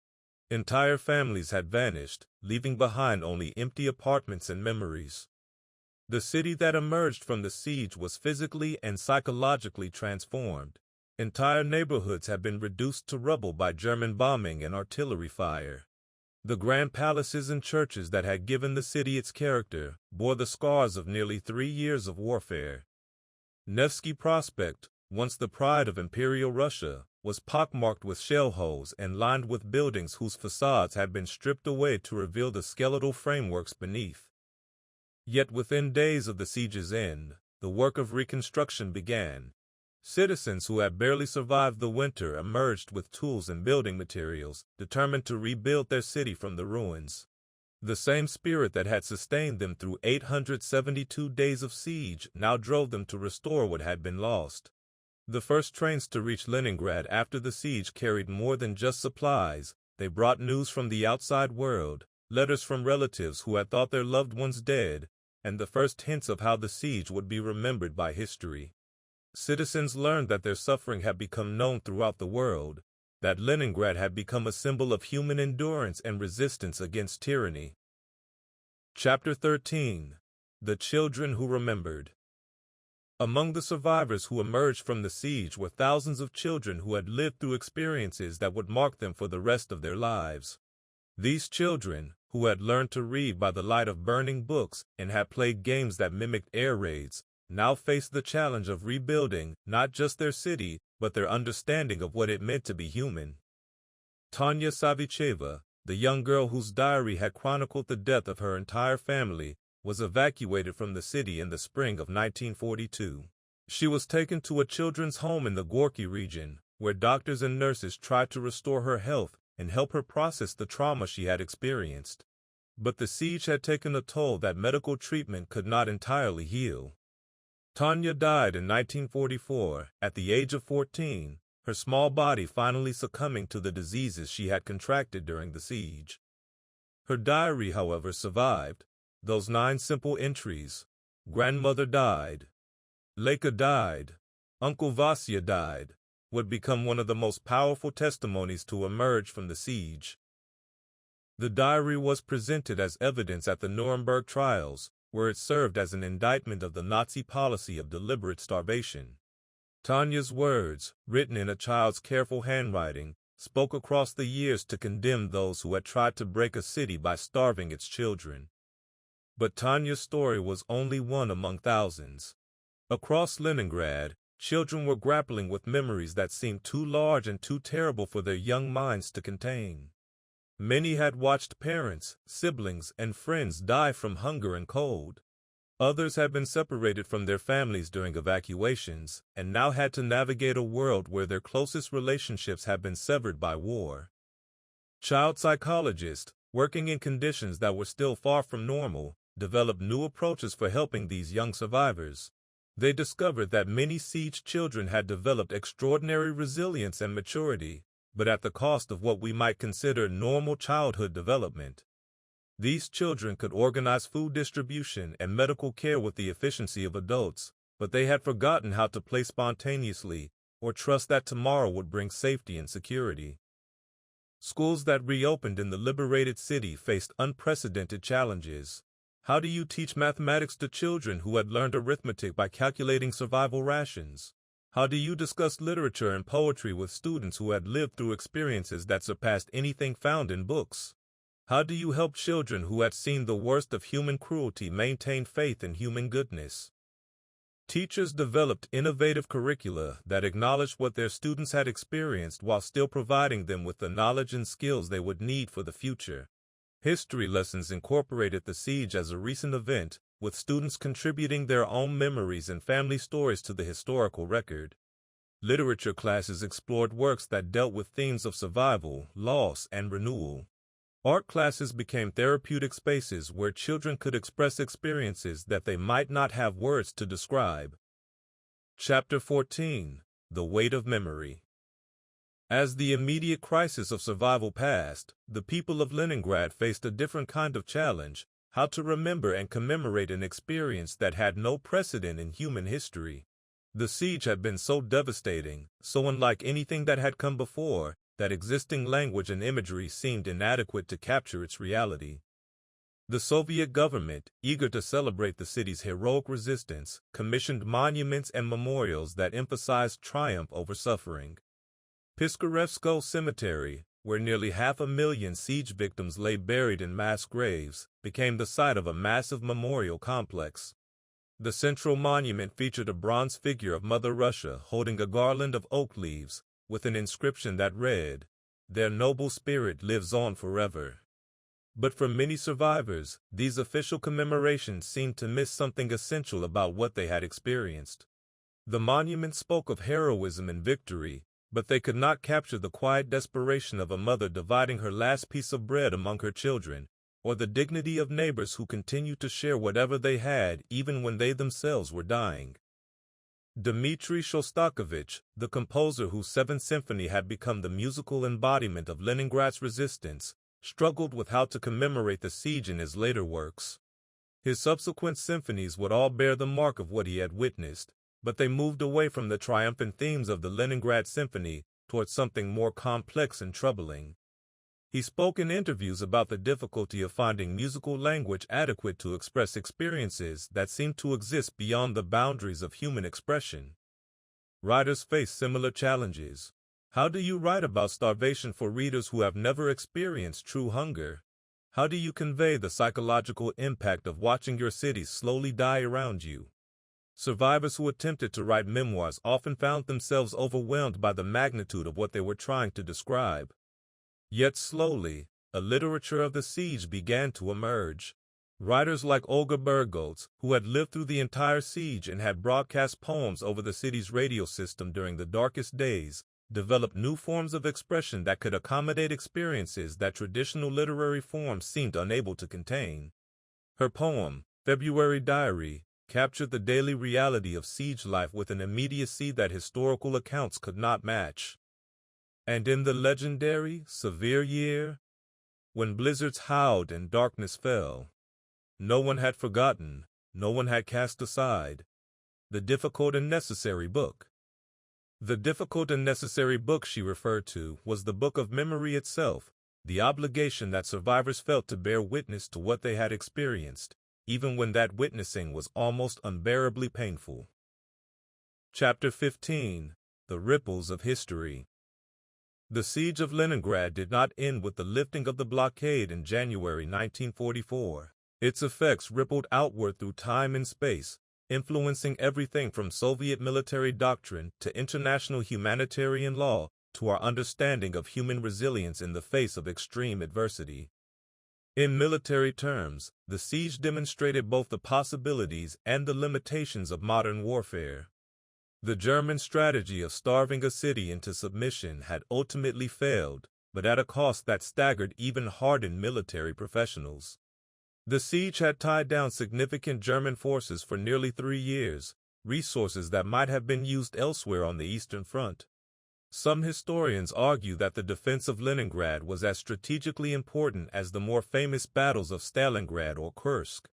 Entire families had vanished, leaving behind only empty apartments and memories. The city that emerged from the siege was physically and psychologically transformed. Entire neighborhoods had been reduced to rubble by German bombing and artillery fire. The grand palaces and churches that had given the city its character bore the scars of nearly 3 years of warfare. Nevsky Prospect, once the pride of Imperial Russia, was pockmarked with shell holes and lined with buildings whose facades had been stripped away to reveal the skeletal frameworks beneath. Yet within days of the siege's end, the work of reconstruction began. Citizens who had barely survived the winter emerged with tools and building materials, determined to rebuild their city from the ruins. The same spirit that had sustained them through 872 days of siege now drove them to restore what had been lost. The first trains to reach Leningrad after the siege carried more than just supplies. They brought news from the outside world, letters from relatives who had thought their loved ones dead, and the first hints of how the siege would be remembered by history. Citizens learned that their suffering had become known throughout the world, that Leningrad had become a symbol of human endurance and resistance against tyranny. Chapter 13. The Children Who Remembered. Among the survivors who emerged from the siege were thousands of children who had lived through experiences that would mark them for the rest of their lives. These children, who had learned to read by the light of burning books and had played games that mimicked air raids, now faced the challenge of rebuilding not just their city, but their understanding of what it meant to be human. Tanya Savicheva, the young girl whose diary had chronicled the death of her entire family, was evacuated from the city in the spring of 1942. She was taken to a children's home in the Gorky region, where doctors and nurses tried to restore her health and help her process the trauma she had experienced. But the siege had taken a toll that medical treatment could not entirely heal. Tanya died in 1944, at the age of 14, her small body finally succumbing to the diseases she had contracted during the siege. Her diary, however, survived. Those 9 simple entries: grandmother died, Leka died, Uncle Vasya died, would become one of the most powerful testimonies to emerge from the siege. The diary was presented as evidence at the Nuremberg trials, where it served as an indictment of the Nazi policy of deliberate starvation. Tanya's words, written in a child's careful handwriting, spoke across the years to condemn those who had tried to break a city by starving its children. But Tanya's story was only one among thousands. Across Leningrad, children were grappling with memories that seemed too large and too terrible for their young minds to contain. Many had watched parents, siblings, and friends die from hunger and cold. Others had been separated from their families during evacuations, and now had to navigate a world where their closest relationships had been severed by war. Child psychologists, working in conditions that were still far from normal, developed new approaches for helping these young survivors. They discovered that many siege children had developed extraordinary resilience and maturity, but at the cost of what we might consider normal childhood development. These children could organize food distribution and medical care with the efficiency of adults, but they had forgotten how to play spontaneously or trust that tomorrow would bring safety and security. Schools that reopened in the liberated city faced unprecedented challenges. How do you teach mathematics to children who had learned arithmetic by calculating survival rations? How do you discuss literature and poetry with students who had lived through experiences that surpassed anything found in books? How do you help children who had seen the worst of human cruelty maintain faith in human goodness? Teachers developed innovative curricula that acknowledged what their students had experienced while still providing them with the knowledge and skills they would need for the future. History lessons incorporated the siege as a recent event, with students contributing their own memories and family stories to the historical record. Literature classes explored works that dealt with themes of survival, loss, and renewal. Art classes became therapeutic spaces where children could express experiences that they might not have words to describe. Chapter 14: The Weight of Memory. As the immediate crisis of survival passed, the people of Leningrad faced a different kind of challenge: how to remember and commemorate an experience that had no precedent in human history. The siege had been so devastating, so unlike anything that had come before, that existing language and imagery seemed inadequate to capture its reality. The Soviet government, eager to celebrate the city's heroic resistance, commissioned monuments and memorials that emphasized triumph over suffering. Piskarevskoe Cemetery, where nearly 500,000 siege victims lay buried in mass graves, became the site of a massive memorial complex. The central monument featured a bronze figure of Mother Russia holding a garland of oak leaves, with an inscription that read, "Their noble spirit lives on forever." But for many survivors, these official commemorations seemed to miss something essential about what they had experienced. The monument spoke of heroism and victory, but they could not capture the quiet desperation of a mother dividing her last piece of bread among her children, or the dignity of neighbors who continued to share whatever they had even when they themselves were dying. Dmitri Shostakovich, the composer whose Seventh Symphony had become the musical embodiment of Leningrad's resistance, struggled with how to commemorate the siege in his later works. His subsequent symphonies would all bear the mark of what he had witnessed, but they moved away from the triumphant themes of the Leningrad Symphony towards something more complex and troubling. He spoke in interviews about the difficulty of finding musical language adequate to express experiences that seemed to exist beyond the boundaries of human expression. Writers face similar challenges. How do you write about starvation for readers who have never experienced true hunger? How do you convey the psychological impact of watching your city slowly die around you? Survivors who attempted to write memoirs often found themselves overwhelmed by the magnitude of what they were trying to describe. Yet slowly, a literature of the siege began to emerge. Writers like Olga Bergholz, who had lived through the entire siege and had broadcast poems over the city's radio system during the darkest days, developed new forms of expression that could accommodate experiences that traditional literary forms seemed unable to contain. Her poem, February Diary, captured the daily reality of siege life with an immediacy that historical accounts could not match. And in the legendary, severe year, when blizzards howled and darkness fell, no one had forgotten, no one had cast aside, the difficult and necessary book. The difficult and necessary book she referred to was the book of memory itself, the obligation that survivors felt to bear witness to what they had experienced, even when that witnessing was almost unbearably painful. Chapter 15: The Ripples of History. The siege of Leningrad did not end with the lifting of the blockade in January 1944. Its effects rippled outward through time and space, influencing everything from Soviet military doctrine to international humanitarian law to our understanding of human resilience in the face of extreme adversity. In military terms, the siege demonstrated both the possibilities and the limitations of modern warfare. The German strategy of starving a city into submission had ultimately failed, but at a cost that staggered even hardened military professionals. The siege had tied down significant German forces for nearly 3 years, resources that might have been used elsewhere on the Eastern Front. Some historians argue that the defense of Leningrad was as strategically important as the more famous battles of Stalingrad or Kursk.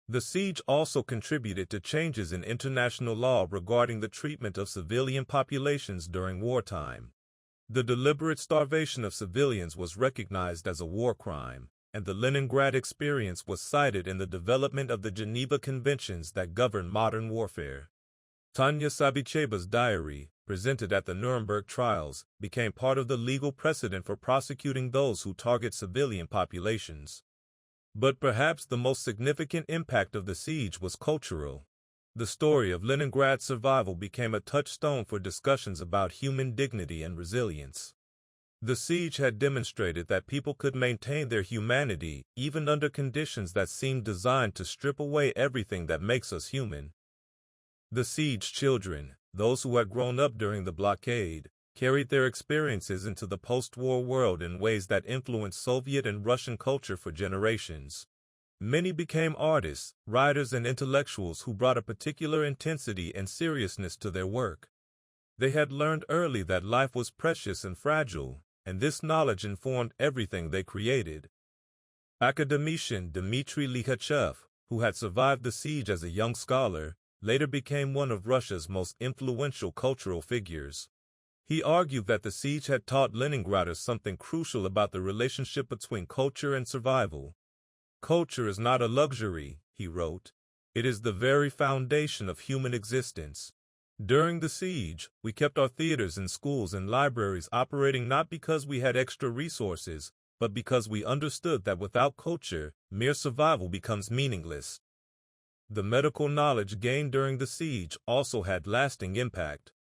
The siege also contributed to changes in international law regarding the treatment of civilian populations during wartime. The deliberate starvation of civilians was recognized as a war crime, and the Leningrad experience was cited in the development of the Geneva Conventions that govern modern warfare. Tanya Savicheva's diary, presented at the Nuremberg trials, became part of the legal precedent for prosecuting those who target civilian populations. But perhaps the most significant impact of the siege was cultural. The story of Leningrad's survival became a touchstone for discussions about human dignity and resilience. The siege had demonstrated that people could maintain their humanity even under conditions that seemed designed to strip away everything that makes us human. The siege children, Those who had grown up during the blockade carried their experiences into the post-war world in ways that influenced Soviet and Russian culture for generations. Many became artists, writers, and intellectuals who brought a particular intensity and seriousness to their work. They had learned early that life was precious and fragile, and this knowledge informed everything they created. Academician Dmitry Likhachev, who had survived the siege as a young scholar, later became one of Russia's most influential cultural figures. He argued that the siege had taught Leningraders something crucial about the relationship between culture and survival. "Culture is not a luxury," he wrote. "It is the very foundation of human existence." During the siege, we kept our theaters and schools and libraries operating not because we had extra resources, but because we understood that without culture, mere survival becomes meaningless. The medical knowledge gained during the siege also had lasting impact.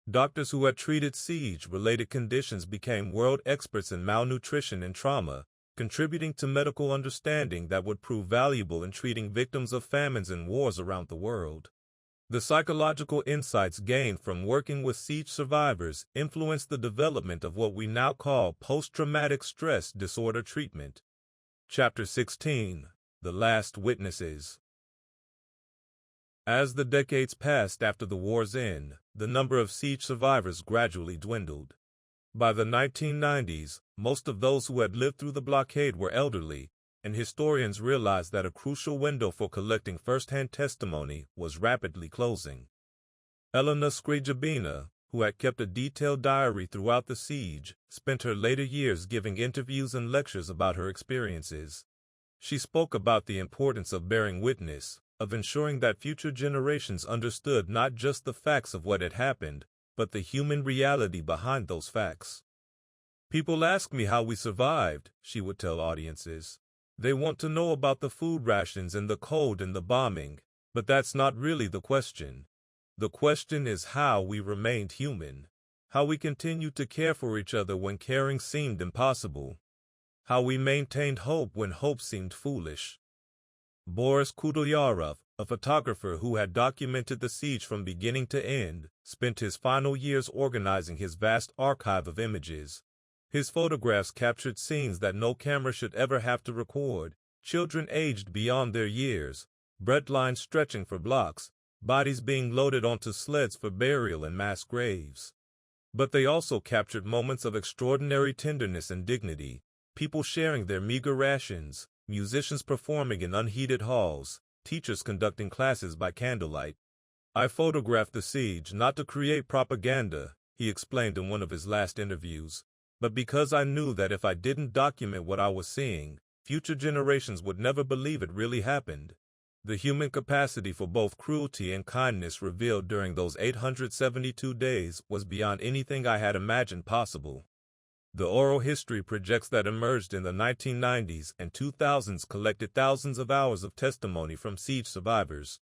Doctors who had treated siege-related conditions became world experts in malnutrition and trauma, contributing to medical understanding that would prove valuable in treating victims of famines and wars around the world. The psychological insights gained from working with siege survivors influenced the development of what we now call post-traumatic stress disorder treatment. Chapter 16: The Last Witnesses. As the decades passed after the war's end, the number of siege survivors gradually dwindled. By the 1990s, most of those who had lived through the blockade were elderly, and historians realized that a crucial window for collecting first-hand testimony was rapidly closing. Elena Skryabina, who had kept a detailed diary throughout the siege, spent her later years giving interviews and lectures about her experiences. She spoke about the importance of bearing witness, of ensuring that future generations understood not just the facts of what had happened, but the human reality behind those facts. "People ask me how we survived," she would tell audiences. "They want to know about the food rations and the cold and the bombing, but that's not really the question. The question is how we remained human, how we continued to care for each other when caring seemed impossible, how we maintained hope when hope seemed foolish." Boris Kudolyarov, a photographer who had documented the siege from beginning to end, spent his final years organizing his vast archive of images. His photographs captured scenes that no camera should ever have to record: children aged beyond their years, bread lines stretching for blocks, bodies being loaded onto sleds for burial in mass graves. But they also captured moments of extraordinary tenderness and dignity, people sharing their meager rations, musicians performing in unheated halls, teachers conducting classes by candlelight. "I photographed the siege not to create propaganda," he explained in one of his last interviews, "but because I knew that if I didn't document what I was seeing, future generations would never believe it really happened." The human capacity for both cruelty and kindness revealed during those 872 days was beyond anything I had imagined possible. The oral history projects that emerged in the 1990s and 2000s collected thousands of hours of testimony from siege survivors.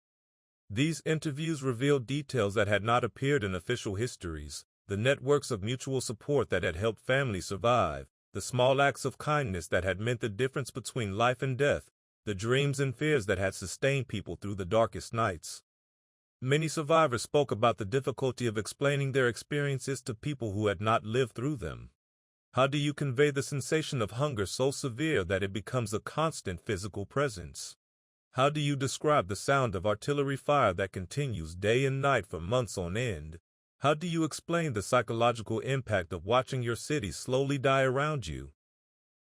These interviews revealed details that had not appeared in official histories: the networks of mutual support that had helped families survive, the small acts of kindness that had meant the difference between life and death, the dreams and fears that had sustained people through the darkest nights. Many survivors spoke about the difficulty of explaining their experiences to people who had not lived through them. How do you convey the sensation of hunger so severe that it becomes a constant physical presence? How do you describe the sound of artillery fire that continues day and night for months on end? How do you explain the psychological impact of watching your city slowly die around you?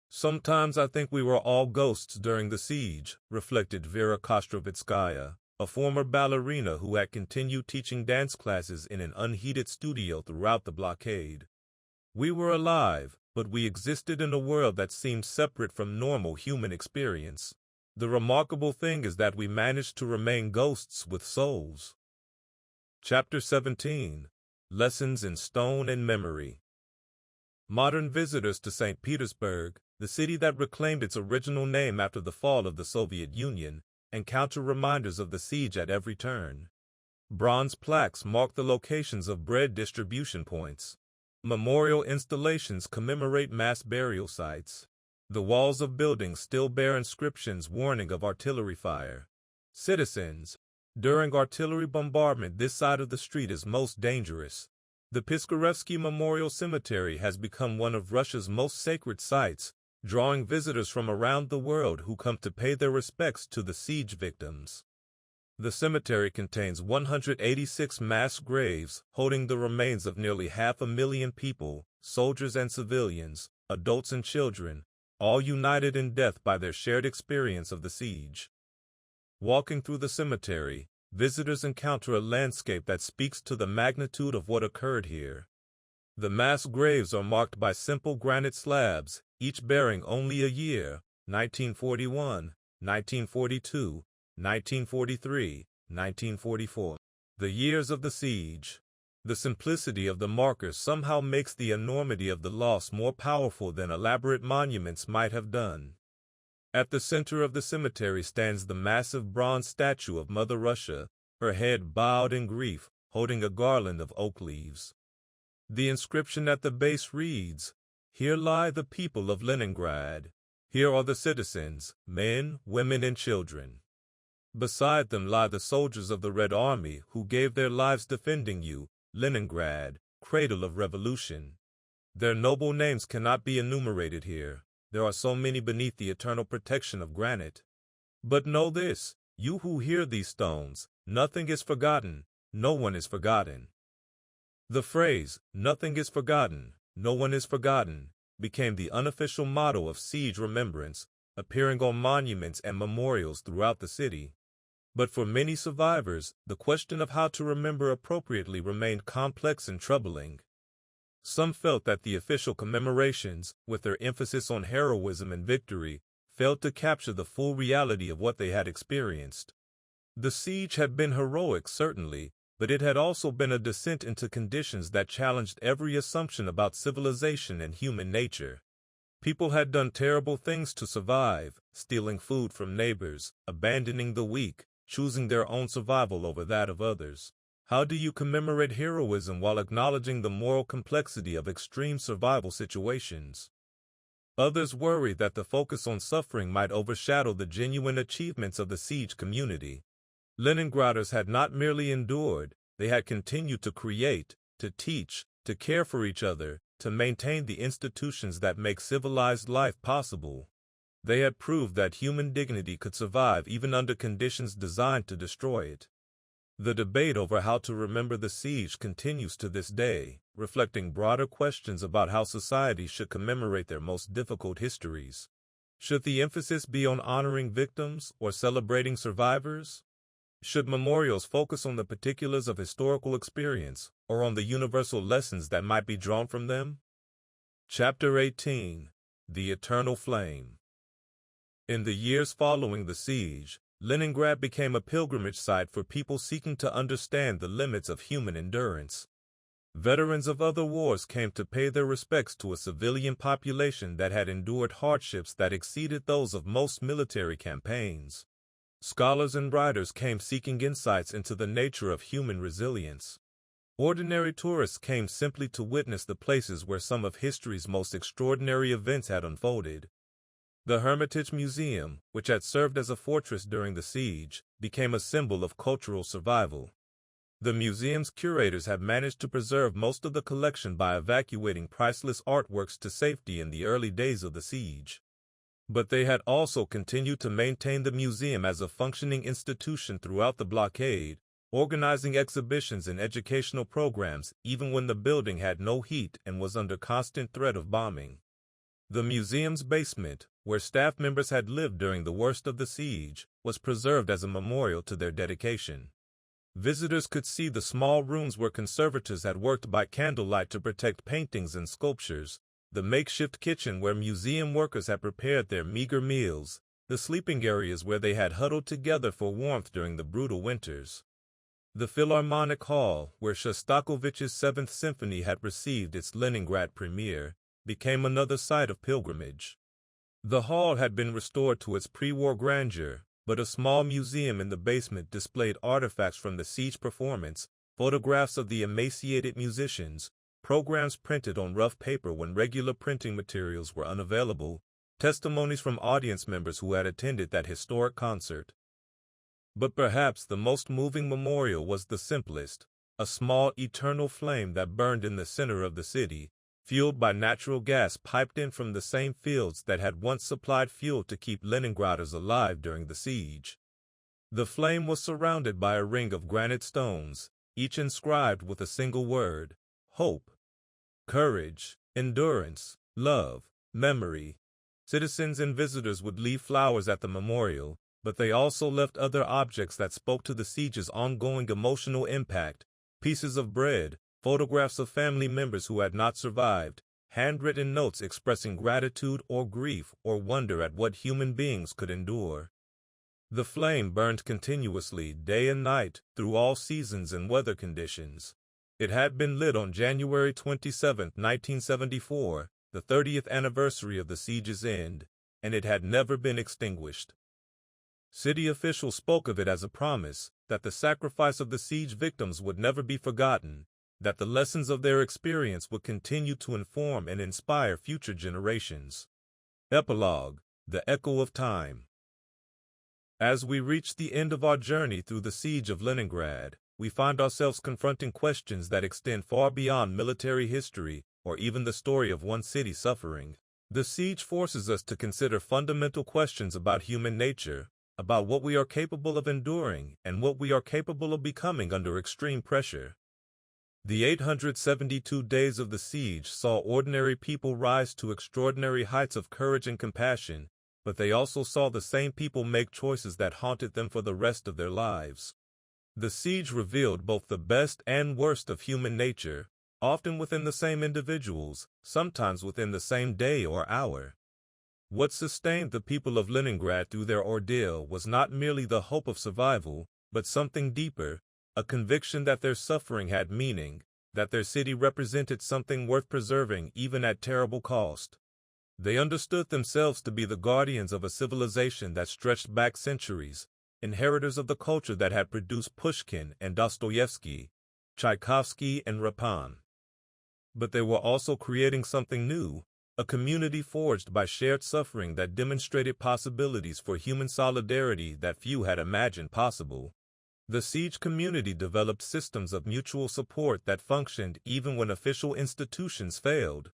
"Sometimes I think we were all ghosts during the siege," reflected Vera Kostrovitskaya, a former ballerina who had continued teaching dance classes in an unheated studio throughout the blockade. "We were alive, but we existed in a world that seemed separate from normal human experience. The remarkable thing is that we managed to remain ghosts with souls." Chapter 17: Lessons in Stone and Memory. Modern visitors to St. Petersburg, the city that reclaimed its original name after the fall of the Soviet Union, encounter reminders of the siege at every turn. Bronze plaques mark the locations of bread distribution points. Memorial installations commemorate mass burial sites. The walls of buildings still bear inscriptions warning of artillery fire. Citizens, During artillery bombardment, this side of the street is most dangerous. The Piskarevsky Memorial Cemetery has become one of Russia's most sacred sites, drawing visitors from around the world who come to pay their respects to the siege victims. The cemetery contains 186 mass graves holding the remains of nearly 500,000 people, soldiers and civilians, adults and children, all united in death by their shared experience of the siege. Walking through the cemetery, visitors encounter a landscape that speaks to the magnitude of what occurred here. The mass graves are marked by simple granite slabs, each bearing only a year, 1941, 1942, 1943, 1944. The years of the siege. The simplicity of the markers somehow makes the enormity of the loss more powerful than elaborate monuments might have done. At the center of the cemetery stands the massive bronze statue of Mother Russia, her head bowed in grief, holding a garland of oak leaves. The inscription at the base reads, "Here lie the people of Leningrad. Here are the citizens, men, women, and children. Beside them lie the soldiers of the Red Army who gave their lives defending you, Leningrad, cradle of revolution. Their noble names cannot be enumerated here. There are so many beneath the eternal protection of granite. But know this, you who hear these stones, nothing is forgotten, no one is forgotten." The phrase, "nothing is forgotten, no one is forgotten," became the unofficial motto of siege remembrance, appearing on monuments and memorials throughout the city. But for many survivors, the question of how to remember appropriately remained complex and troubling. Some felt that the official commemorations, with their emphasis on heroism and victory, failed to capture the full reality of what they had experienced. The siege had been heroic, certainly, but it had also been a descent into conditions that challenged every assumption about civilization and human nature. People had done terrible things to survive, stealing food from neighbors, abandoning the weak, choosing their own survival over that of others. How do you commemorate heroism while acknowledging the moral complexity of extreme survival situations? Others worry that the focus on suffering might overshadow the genuine achievements of the siege community. Leningraders had not merely endured, they had continued to create, to teach, to care for each other, to maintain the institutions that make civilized life possible. They had proved that human dignity could survive even under conditions designed to destroy it. The debate over how to remember the siege continues to this day, reflecting broader questions about how societies should commemorate their most difficult histories. Should the emphasis be on honoring victims or celebrating survivors? Should memorials focus on the particulars of historical experience or on the universal lessons that might be drawn from them? Chapter 18. The Eternal Flame. In the years following the siege, Leningrad became a pilgrimage site for people seeking to understand the limits of human endurance. Veterans of other wars came to pay their respects to a civilian population that had endured hardships that exceeded those of most military campaigns. Scholars and writers came seeking insights into the nature of human resilience. Ordinary tourists came simply to witness the places where some of history's most extraordinary events had unfolded. The Hermitage Museum, which had served as a fortress during the siege, became a symbol of cultural survival. The museum's curators had managed to preserve most of the collection by evacuating priceless artworks to safety in the early days of the siege. But they had also continued to maintain the museum as a functioning institution throughout the blockade, organizing exhibitions and educational programs even when the building had no heat and was under constant threat of bombing. The museum's basement, where staff members had lived during the worst of the siege, was preserved as a memorial to their dedication. Visitors could see the small rooms where conservators had worked by candlelight to protect paintings and sculptures, the makeshift kitchen where museum workers had prepared their meager meals, the sleeping areas where they had huddled together for warmth during the brutal winters. The Philharmonic Hall, where Shostakovich's Seventh Symphony had received its Leningrad premiere, became another site of pilgrimage. The hall had been restored to its pre-war grandeur, but a small museum in the basement displayed artifacts from the siege performance, photographs of the emaciated musicians, programs printed on rough paper when regular printing materials were unavailable, testimonies from audience members who had attended that historic concert. But perhaps the most moving memorial was the simplest, a small eternal flame that burned in the center of the city, fueled by natural gas piped in from the same fields that had once supplied fuel to keep Leningraders alive during the siege. The flame was surrounded by a ring of granite stones, each inscribed with a single word: hope, courage, endurance, love, memory. Citizens and visitors would leave flowers at the memorial, but they also left other objects that spoke to the siege's ongoing emotional impact: pieces of bread, photographs of family members who had not survived, handwritten notes expressing gratitude or grief or wonder at what human beings could endure. The flame burned continuously, day and night, through all seasons and weather conditions. It had been lit on January 27, 1974, the 30th anniversary of the siege's end, and it had never been extinguished. City officials spoke of it as a promise that the sacrifice of the siege victims would never be forgotten, that the lessons of their experience would continue to inform and inspire future generations. Epilogue: The Echo of Time. As we reach the end of our journey through the siege of Leningrad, we find ourselves confronting questions that extend far beyond military history or even the story of one city's suffering. The siege forces us to consider fundamental questions about human nature, about what we are capable of enduring and what we are capable of becoming under extreme pressure. The 872 days of the siege saw ordinary people rise to extraordinary heights of courage and compassion, but they also saw the same people make choices that haunted them for the rest of their lives. The siege revealed both the best and worst of human nature, often within the same individuals, sometimes within the same day or hour. What sustained the people of Leningrad through their ordeal was not merely the hope of survival, but something deeper, a conviction that their suffering had meaning, that their city represented something worth preserving even at terrible cost. They understood themselves to be the guardians of a civilization that stretched back centuries, inheritors of the culture that had produced Pushkin and Dostoevsky, Tchaikovsky and Rapin. But they were also creating something new, a community forged by shared suffering that demonstrated possibilities for human solidarity that few had imagined possible. The siege community developed systems of mutual support that functioned even when official institutions failed.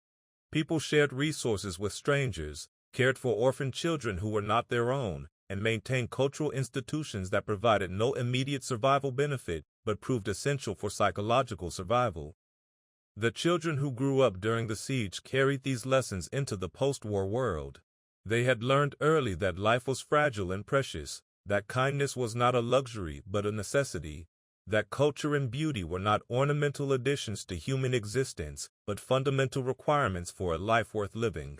People shared resources with strangers, cared for orphan children who were not their own, and maintained cultural institutions that provided no immediate survival benefit but proved essential for psychological survival. The children who grew up during the siege carried these lessons into the post-war world. They had learned early that life was fragile and precious, that kindness was not a luxury but a necessity, that culture and beauty were not ornamental additions to human existence but fundamental requirements for a life worth living.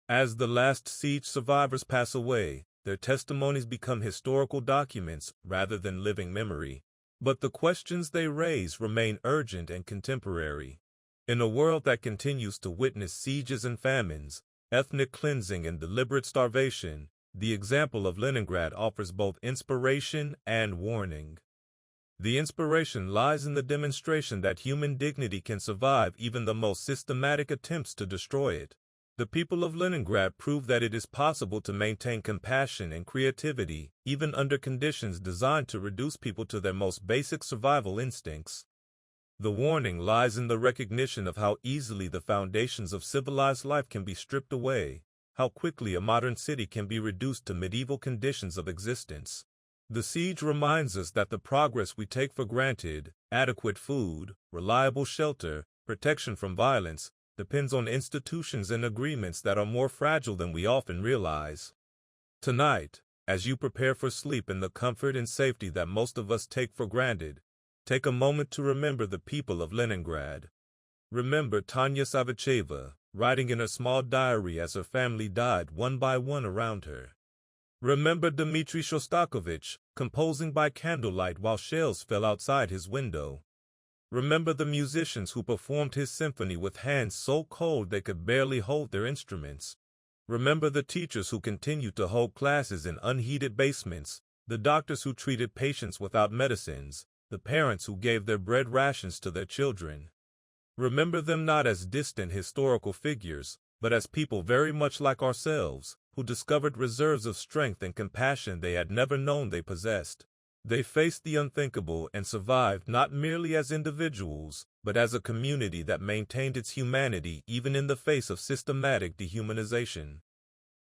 As the last siege survivors pass away, their testimonies become historical documents rather than living memory. But the questions they raise remain urgent and contemporary. In a world that continues to witness sieges and famines, ethnic cleansing and deliberate starvation, the example of Leningrad offers both inspiration and warning. The inspiration lies in the demonstration that human dignity can survive even the most systematic attempts to destroy it. The people of Leningrad proved that it is possible to maintain compassion and creativity, even under conditions designed to reduce people to their most basic survival instincts. The warning lies in the recognition of how easily the foundations of civilized life can be stripped away, how quickly a modern city can be reduced to medieval conditions of existence. The siege reminds us that the progress we take for granted, adequate food, reliable shelter, protection from violence, depends on institutions and agreements that are more fragile than we often realize. Tonight, as you prepare for sleep in the comfort and safety that most of us take for granted, take a moment to remember the people of Leningrad. Remember Tanya Savacheva, writing in her small diary as her family died one by one around her. Remember Dmitry Shostakovich, composing by candlelight while shells fell outside his window. Remember the musicians who performed his symphony with hands so cold they could barely hold their instruments. Remember the teachers who continued to hold classes in unheated basements, the doctors who treated patients without medicines, the parents who gave their bread rations to their children. Remember them not as distant historical figures, but as people very much like ourselves, who discovered reserves of strength and compassion they had never known they possessed. They faced the unthinkable and survived not merely as individuals, but as a community that maintained its humanity even in the face of systematic dehumanization.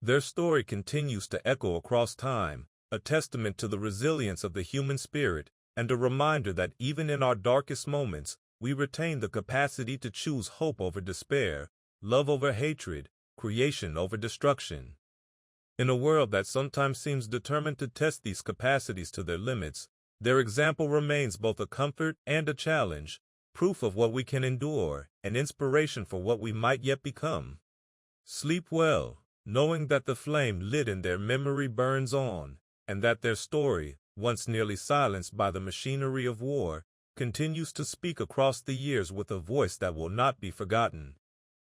Their story continues to echo across time, a testament to the resilience of the human spirit and a reminder that even in our darkest moments, we retain the capacity to choose hope over despair, love over hatred, creation over destruction. In a world that sometimes seems determined to test these capacities to their limits, their example remains both a comfort and a challenge, proof of what we can endure, and inspiration for what we might yet become. Sleep well, knowing that the flame lit in their memory burns on, and that their story, once nearly silenced by the machinery of war, continues to speak across the years with a voice that will not be forgotten.